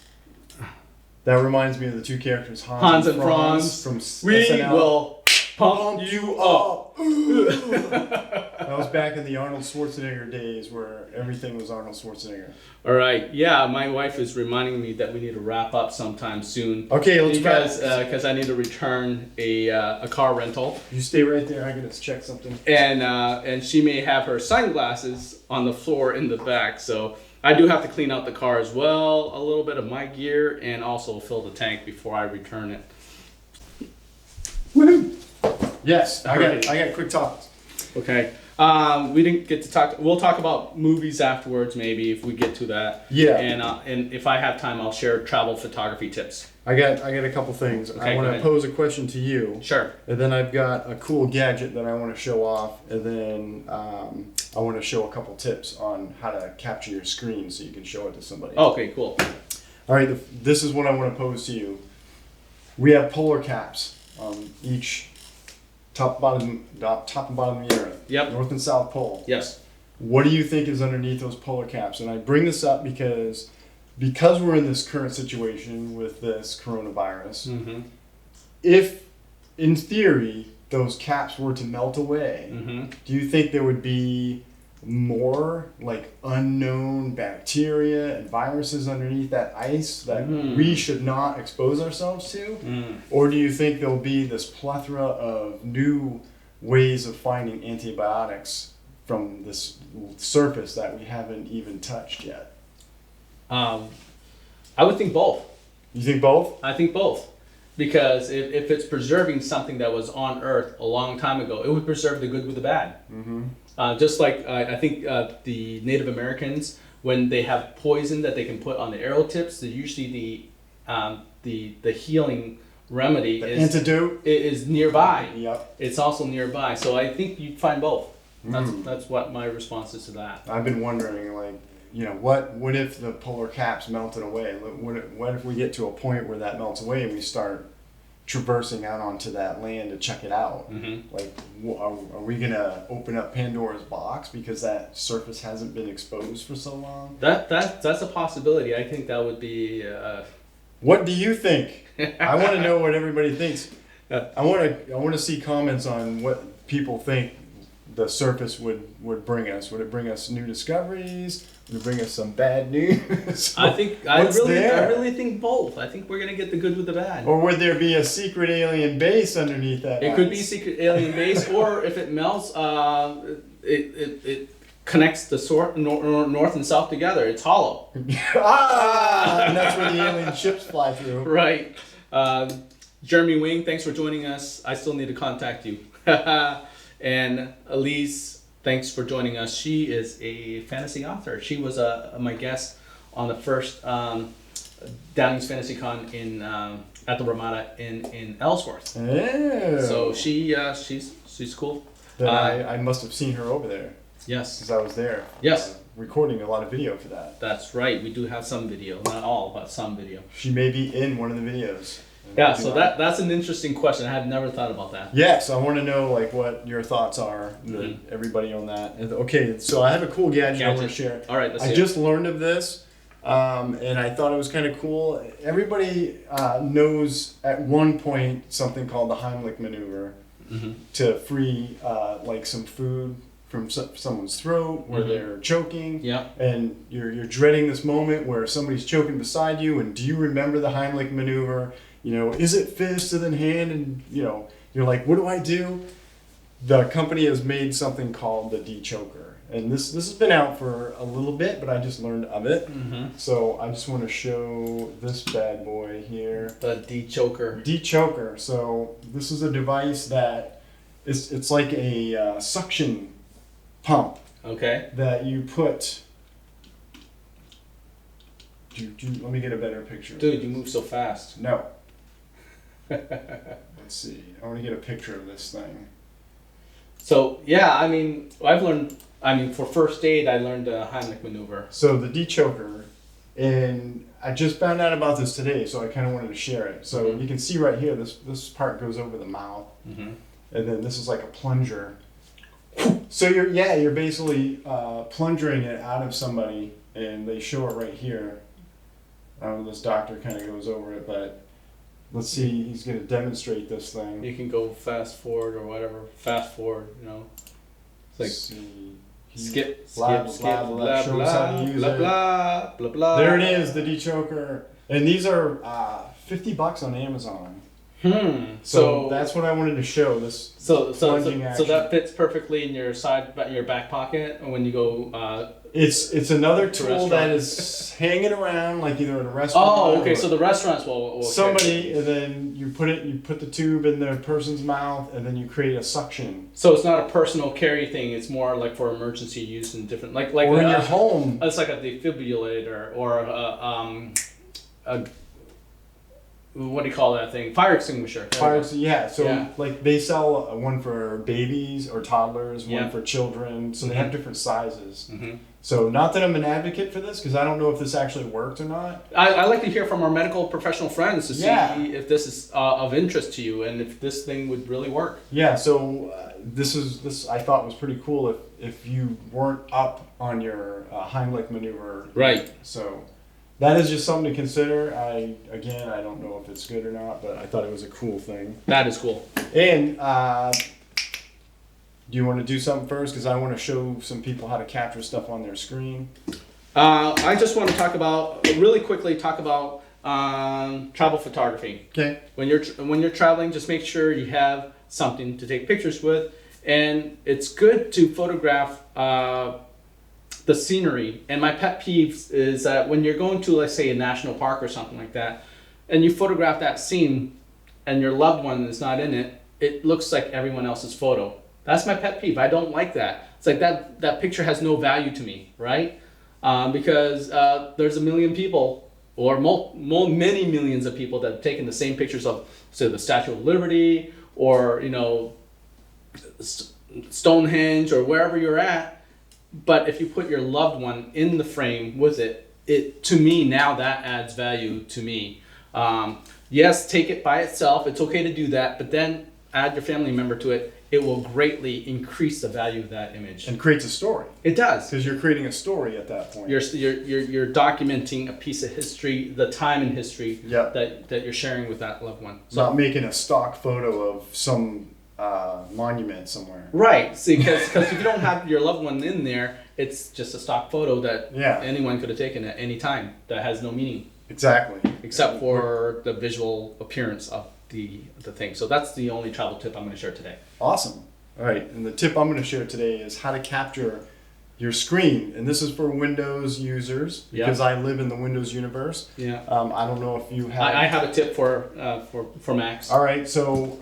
Speaker 1: That reminds me of the two characters,
Speaker 2: Hans and Franz
Speaker 1: from
Speaker 2: We
Speaker 1: SNL.
Speaker 2: will pump you up.
Speaker 1: That was back in the Arnold Schwarzenegger days where everything was Arnold Schwarzenegger.
Speaker 2: All right. Yeah, my wife is reminding me that we need to wrap up sometime soon.
Speaker 1: Okay, let's
Speaker 2: because I need to return a car rental.
Speaker 1: You stay right there. I gotta check something.
Speaker 2: And she may have her sunglasses on the floor in the back, so I do have to clean out the car as well, a little bit of my gear, and also fill the tank before I return it.
Speaker 1: Woohoo! Yes, I got quick topics.
Speaker 2: Okay. We didn't get to talk. We'll talk about movies afterwards, maybe if we get to that.
Speaker 1: Yeah.
Speaker 2: And if I have time, I'll share travel photography tips.
Speaker 1: I got a couple things.
Speaker 2: Okay,
Speaker 1: I want
Speaker 2: go
Speaker 1: to
Speaker 2: ahead.
Speaker 1: pose a question to you.
Speaker 2: Sure.
Speaker 1: And then I've got a cool gadget that I want to show off. And then I want to show a couple tips on how to capture your screen so you can show it to somebody.
Speaker 2: Okay, cool.
Speaker 1: All right, this is what I want to pose to you. We have polar caps on each top and bottom of the earth.
Speaker 2: Yep.
Speaker 1: North and South Pole.
Speaker 2: Yes.
Speaker 1: What do you think is underneath those polar caps? And I bring this up because we're in this current situation with this coronavirus.
Speaker 2: Mm-hmm.
Speaker 1: If, in theory, those caps were to melt away,
Speaker 2: Mm-hmm.
Speaker 1: do you think there would be more like unknown bacteria and viruses underneath that ice that we should not expose ourselves to? Or do you think there'll be this plethora of new ways of finding antibiotics from this surface that we haven't even touched yet?
Speaker 2: I would think both.
Speaker 1: You think both?
Speaker 2: I think both. Because if it's preserving something that was on Earth a long time ago, it would preserve the good with the bad.
Speaker 1: Mm-hmm.
Speaker 2: Just like I think the Native Americans, when they have poison that they can put on the arrow tips, they're usually the healing remedy
Speaker 1: Antidote?
Speaker 2: is nearby.
Speaker 1: Yep.
Speaker 2: It's also nearby. So I think you'd find both. That's what my response is to that.
Speaker 1: I've been wondering, like, what if the polar caps melted away? What if we get to a point where that melts away and we start traversing out onto that land to check it out?
Speaker 2: Mm-hmm.
Speaker 1: Like, are we gonna open up Pandora's box because that surface hasn't been exposed for so long?
Speaker 2: That's a possibility. I think that would be.
Speaker 1: What do you think? I want to know what everybody thinks. I want to see comments on what people think the surface would bring us. Would it bring us new discoveries? Would it bring us some bad news?
Speaker 2: I really think both. I think we're gonna get the good with the bad.
Speaker 1: Or would there be a secret alien base underneath that?
Speaker 2: It could be secret alien base, or if it melts, it connects the north and south together. It's hollow.
Speaker 1: And that's where the alien ships fly through.
Speaker 2: Right. Jeremy Wing, thanks for joining us. I still need to contact you. And Elise, thanks for joining us. She is a fantasy author. She was my guest on the first Downing's Fantasy Con at the Ramada in Ellsworth.
Speaker 1: Yeah.
Speaker 2: So she's cool.
Speaker 1: Then I must have seen her over there.
Speaker 2: Yes.
Speaker 1: Because I was there.
Speaker 2: Yes.
Speaker 1: Recording a lot of video for that.
Speaker 2: That's right. We do have some video, not all, but some video.
Speaker 1: She may be in one of the videos.
Speaker 2: Yeah. So that's an interesting question. I have never thought about that.
Speaker 1: Yes, I want to know like what your thoughts are. Everybody on that. Okay, so I have a cool gadget I want to share.
Speaker 2: All right.
Speaker 1: I just learned of this, and I thought it was kind of cool. Everybody knows at one point something called the Heimlich maneuver to free like some food from someone's throat where they're choking.
Speaker 2: Yeah.
Speaker 1: And you're dreading this moment where somebody's choking beside you, and do you remember the Heimlich maneuver? You know, is it fist and then hand? And, you know, you're like, what do I do? The company has made something called the Dechoker. And this has been out for a little bit, but I just learned of it. So I just want to show this bad boy here.
Speaker 2: The Dechoker.
Speaker 1: Dechoker. So this is a device that it's like a suction pump.
Speaker 2: Okay.
Speaker 1: That you put. Let me get a better picture.
Speaker 2: Dude, you move so fast.
Speaker 1: No. Let's see. I want to get a picture of this thing.
Speaker 2: So yeah, I mean, for first aid, I learned the Heimlich maneuver.
Speaker 1: So the Dechoker, and I just found out about this today, so I kind of wanted to share it. So you can see right here, this part goes over the mouth, and then this is like a plunger. So you're basically plunging it out of somebody, and they show it right here. This doctor kind of goes over it, but let's see. He's going to demonstrate this thing.
Speaker 2: You can go fast forward or whatever. Fast forward, you know. It's like skip,
Speaker 1: blah,
Speaker 2: skip,
Speaker 1: blah,
Speaker 2: skip,
Speaker 1: blah,
Speaker 2: blah,
Speaker 1: show
Speaker 2: blah,
Speaker 1: us how to use
Speaker 2: blah,
Speaker 1: it.
Speaker 2: blah, blah, blah.
Speaker 1: There it is, the Dechoker, and these are $50 on Amazon. So that's what I wanted to show. This plunging action.
Speaker 2: So that fits perfectly in your back pocket when you go.
Speaker 1: It's another tool that is hanging around, like either in a restaurant.
Speaker 2: Oh, okay. So the restaurants will
Speaker 1: somebody, and then you put the tube in the person's mouth, and then you create a suction.
Speaker 2: So it's not a personal carry thing. It's more like for emergency use and different, like
Speaker 1: or in your home.
Speaker 2: It's like a defibrillator or a what do you call that thing? Fire extinguisher.
Speaker 1: Yeah. So like they sell one for babies or toddlers, one for children. So they have different sizes. So not that I'm an advocate for this, because I don't know if this actually worked or not.
Speaker 2: I like to hear from our medical professional friends to see if this is of interest to you and if this thing would really work.
Speaker 1: Yeah. So this I thought was pretty cool if you weren't up on your Heimlich maneuver.
Speaker 2: Right.
Speaker 1: So that is just something to consider. I don't know if it's good or not, but I thought it was a cool thing.
Speaker 2: That is cool.
Speaker 1: And do you want to do something first? Because I want to show some people how to capture stuff on their screen.
Speaker 2: I just want to really quickly talk about travel photography. Okay. When you're traveling, just make sure you have something to take pictures with, and it's good to photograph the scenery. And my pet peeve is that when you're going to, let's say, a national park or something like that, and you photograph that scene, and your loved one is not in it, it looks like everyone else's photo. That's my pet peeve. I don't like that. It's like that picture has no value to me, right? Because there's a million people, or many millions of people that have taken the same pictures of, say, the Statue of Liberty, or Stonehenge, or wherever you're at. But if you put your loved one in the frame with it to me now that adds value to me. Yes, take it by itself. It's okay to do that, but then add your family member to it. It will greatly increase the value of that image.
Speaker 1: And creates a story.
Speaker 2: It does.
Speaker 1: Because you're creating a story at that point.
Speaker 2: You're documenting a piece of history, the time in history that you're sharing with that loved one.
Speaker 1: So, not making a stock photo of some monument somewhere.
Speaker 2: Right. See, because if you don't have your loved one in there, it's just a stock photo that anyone could have taken at any time that has no meaning.
Speaker 1: Exactly.
Speaker 2: Except for the visual appearance of the thing. So that's the only travel tip I'm going to share today.
Speaker 1: Awesome. All right, and the tip I'm going to share today is how to capture your screen, and this is for Windows users because I live in the Windows universe. Yeah. I don't know if you have.
Speaker 2: I have a tip for Macs.
Speaker 1: All right, so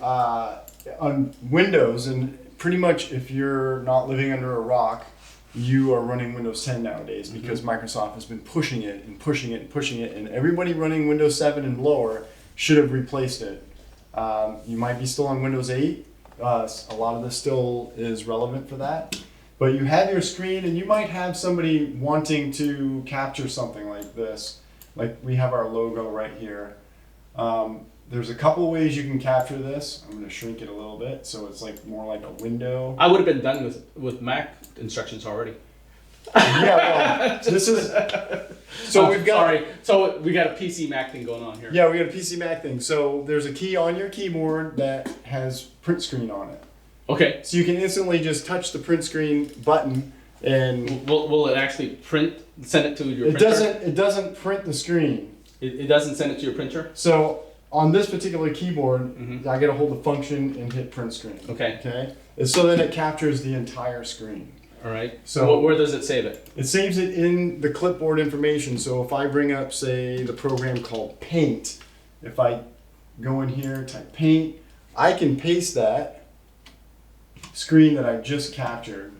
Speaker 1: on Windows, and pretty much if you're not living under a rock, you are running Windows 10 nowadays because Microsoft has been pushing it and pushing it and pushing it, and everybody running Windows 7 and lower should have replaced it. You might be still on Windows 8. A lot of this still is relevant for that. But you have your screen, and you might have somebody wanting to capture something like this. Like we have our logo right here. There's a couple ways you can capture this. I'm going to shrink it a little bit so it's like more like a window.
Speaker 2: I would have been done with Mac instructions already.
Speaker 1: Yeah, well, this is... So we've got...
Speaker 2: Sorry. So we got a PC Mac thing going on here.
Speaker 1: Yeah, we got a PC Mac thing. So there's a key on your keyboard that has print screen on it.
Speaker 2: Okay.
Speaker 1: So you can instantly just touch the print screen button and
Speaker 2: Will it actually send it to your
Speaker 1: it
Speaker 2: printer?
Speaker 1: it doesn't print the screen.
Speaker 2: It doesn't send it to your printer?
Speaker 1: So on this particular keyboard,
Speaker 2: Mhm.
Speaker 1: I gotta hold the function and hit print screen.
Speaker 2: Okay.
Speaker 1: Okay. And so then it captures the entire screen.
Speaker 2: All right.
Speaker 1: So
Speaker 2: Where does it save it?
Speaker 1: it saves it in the clipboard information. So if I bring up, say, the program called Paint, if I go in here, type Paint, I can paste that screen that I just captured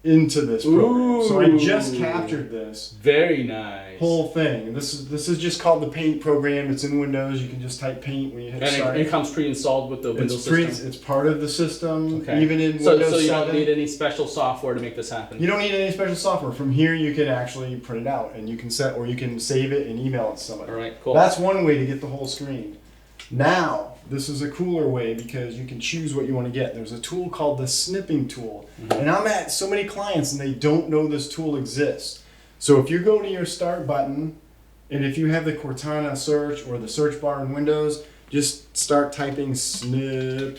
Speaker 1: into this program. So I just
Speaker 2: Ooh.
Speaker 1: captured this
Speaker 2: Very nice.
Speaker 1: whole thing. And this is just called the Paint program. It's in Windows. You can just type Paint when you hit
Speaker 2: And
Speaker 1: start.
Speaker 2: it comes pre-installed with the Windows system?
Speaker 1: It's part of the system,
Speaker 2: Okay.
Speaker 1: even in
Speaker 2: So
Speaker 1: Windows
Speaker 2: you
Speaker 1: 7.
Speaker 2: don't need any special software to make this happen?
Speaker 1: You don't need any special software. From here, you can actually print it out, and you can you can save it and email it to somebody.
Speaker 2: All right, cool.
Speaker 1: That's one way to get the whole screen. Now, this is a cooler way because you can choose what you want to get. There's a tool called the snipping tool, and I'm at so many clients and they don't know this tool exists. So if you go to your start button, and if you have the Cortana search or the search bar in Windows, just start typing snip,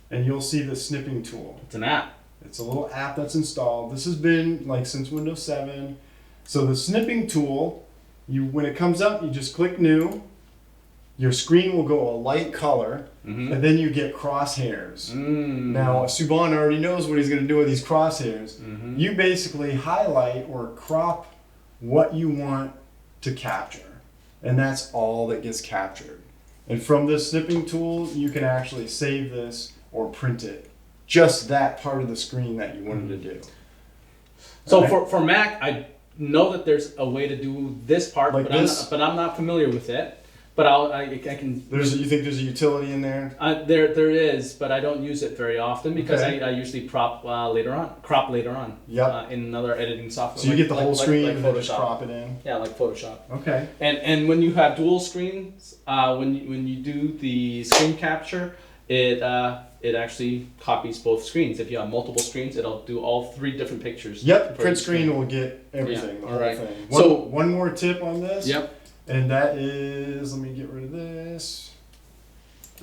Speaker 1: and you'll see the snipping tool.
Speaker 2: It's an app.
Speaker 1: It's a little app that's installed. This has been like since Windows 7. So the snipping tool, when it comes up, you just click new. Your screen will go a light color, and then you get crosshairs. Now, Subban already knows what he's going to do with these crosshairs. You basically highlight or crop what you want to capture, and that's all that gets captured. And from this snipping tool, you can actually save this or print it. Just that part of the screen that you wanted to do.
Speaker 2: So
Speaker 1: Okay.
Speaker 2: for Mac, I know that there's a way to do this part,
Speaker 1: Like this?
Speaker 2: but I'm not familiar with it. But I can.
Speaker 1: You think there's a utility in there?
Speaker 2: There is, but I don't use it very often because
Speaker 1: Okay.
Speaker 2: I usually crop later on.
Speaker 1: Yep.
Speaker 2: In another editing software.
Speaker 1: So you get the whole screen
Speaker 2: like
Speaker 1: and then just
Speaker 2: Photoshop.
Speaker 1: crop it in?
Speaker 2: Yeah, like Photoshop.
Speaker 1: Okay.
Speaker 2: And when you have dual screens, when you do the screen capture, it actually copies both screens. If you have multiple screens, it'll do all 3 different pictures.
Speaker 1: Yep,
Speaker 2: for
Speaker 1: print
Speaker 2: each
Speaker 1: screen will get everything,
Speaker 2: Yeah,
Speaker 1: the
Speaker 2: all
Speaker 1: whole
Speaker 2: right.
Speaker 1: thing.
Speaker 2: So-
Speaker 1: One more tip on this.
Speaker 2: Yep.
Speaker 1: And that is, let me get rid of this.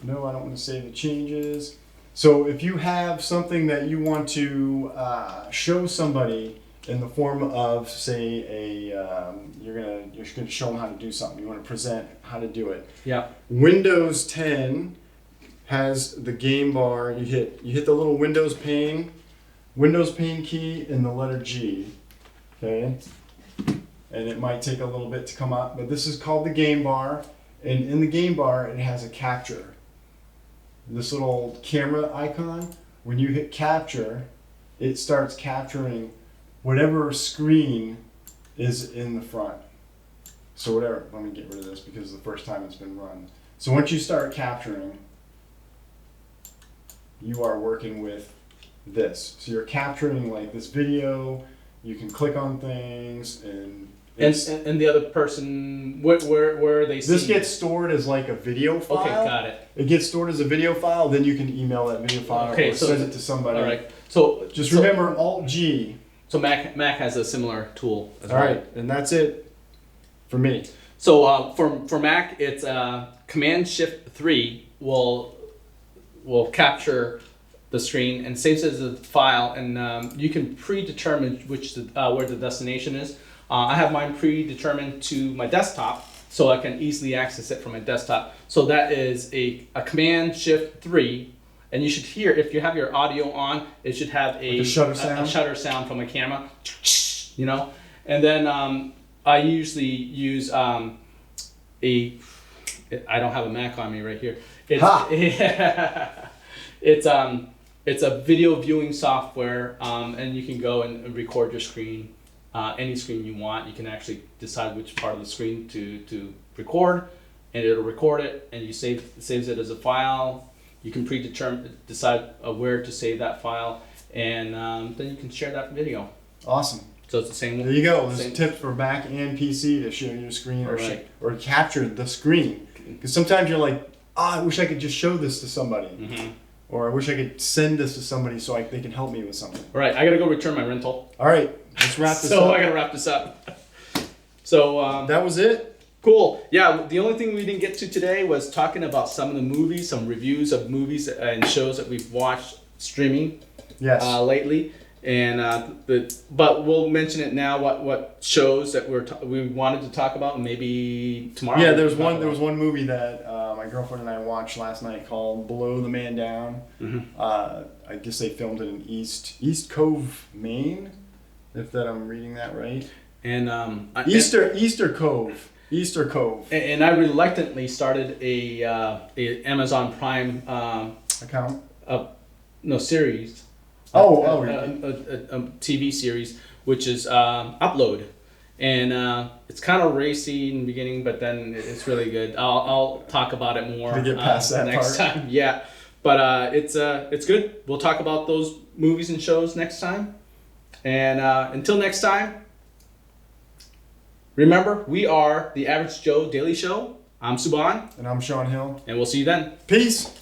Speaker 1: No, I don't want to save the changes. So if you have something that you want to show somebody in the form of, say, you're gonna show them how to do something. You want to present how to do it.
Speaker 2: Yeah.
Speaker 1: Windows 10 has the game bar. You hit the little Windows pane key and the letter G. Okay. And it might take a little bit to come up, but this is called the game bar, and in the game bar it has a capture. This little camera icon, when you hit capture, it starts capturing whatever screen is in the front. So whatever, let me get rid of this because it's the first time it's been run. So once you start capturing, you are working with this. So you're capturing like this video, you can click on things and
Speaker 2: the other person, where are they seeing?
Speaker 1: this gets stored as like a video file.
Speaker 2: Okay, got it.
Speaker 1: It gets stored as a video file, then you can email that video file
Speaker 2: Okay,
Speaker 1: or
Speaker 2: so-
Speaker 1: send it to somebody.
Speaker 2: All right. So
Speaker 1: Just
Speaker 2: so-
Speaker 1: remember Alt G.
Speaker 2: So Mac has a similar tool as
Speaker 1: All
Speaker 2: well.
Speaker 1: right, and that's it for me.
Speaker 2: So for Mac, it's Command Shift 3 will capture the screen and saves it as a file, and you can predetermine where the destination is. I have mine predetermined to my desktop, so I can easily access it from my desktop. So that is a Command Shift 3, and you should hear, if you have your audio on, it should have
Speaker 1: a shutter sound?
Speaker 2: a shutter sound from a camera, you know. And then I usually use I don't have a Mac on me right here. It's a video viewing software, and you can go and record your screen, any screen you want. You can actually decide which part of the screen to record, and it'll record it, and it saves it as a file. You can decide where to save that file, and then you can share that video.
Speaker 1: Awesome.
Speaker 2: So it's the same.
Speaker 1: There you go. There's
Speaker 2: same-
Speaker 1: tips for Mac and PC to share your screen or
Speaker 2: Right.
Speaker 1: or capture the screen. Because sometimes you're like, I wish I could just show this to somebody.
Speaker 2: Mhm.
Speaker 1: Or I wish I could send this to somebody so they can help me with something.
Speaker 2: All right, I gotta go return my rental.
Speaker 1: All right, let's wrap this
Speaker 2: So
Speaker 1: up.
Speaker 2: I gotta wrap this up. So
Speaker 1: That was it.
Speaker 2: Cool. Yeah, the only thing we didn't get to today was talking about some of the movies, some reviews of movies and shows that we've watched streaming
Speaker 1: Yes.
Speaker 2: lately. And but we'll mention it now. What shows that we wanted to talk about, and maybe tomorrow.
Speaker 1: Yeah, there was one movie that my girlfriend and I watched last night called Below the Man Down.
Speaker 2: Mm-hmm.
Speaker 1: I guess they filmed it in East Cove, Maine, if that I'm reading that right.
Speaker 2: And
Speaker 1: Easter Cove. Easter Cove.
Speaker 2: And I reluctantly started a Amazon Prime
Speaker 1: account.
Speaker 2: Series.
Speaker 1: A
Speaker 2: TV series, which is Upload, and it's kind of racy in the beginning, but then it's really good. I'll talk about it more
Speaker 1: to get past that
Speaker 2: next
Speaker 1: part.
Speaker 2: time. Yeah, but it's good. We'll talk about those movies and shows next time. And until next time, remember, we are the Average Joe Daily Show. I'm Subhan.
Speaker 1: And I'm Sean Hill.
Speaker 2: And we'll see you then.
Speaker 1: Peace.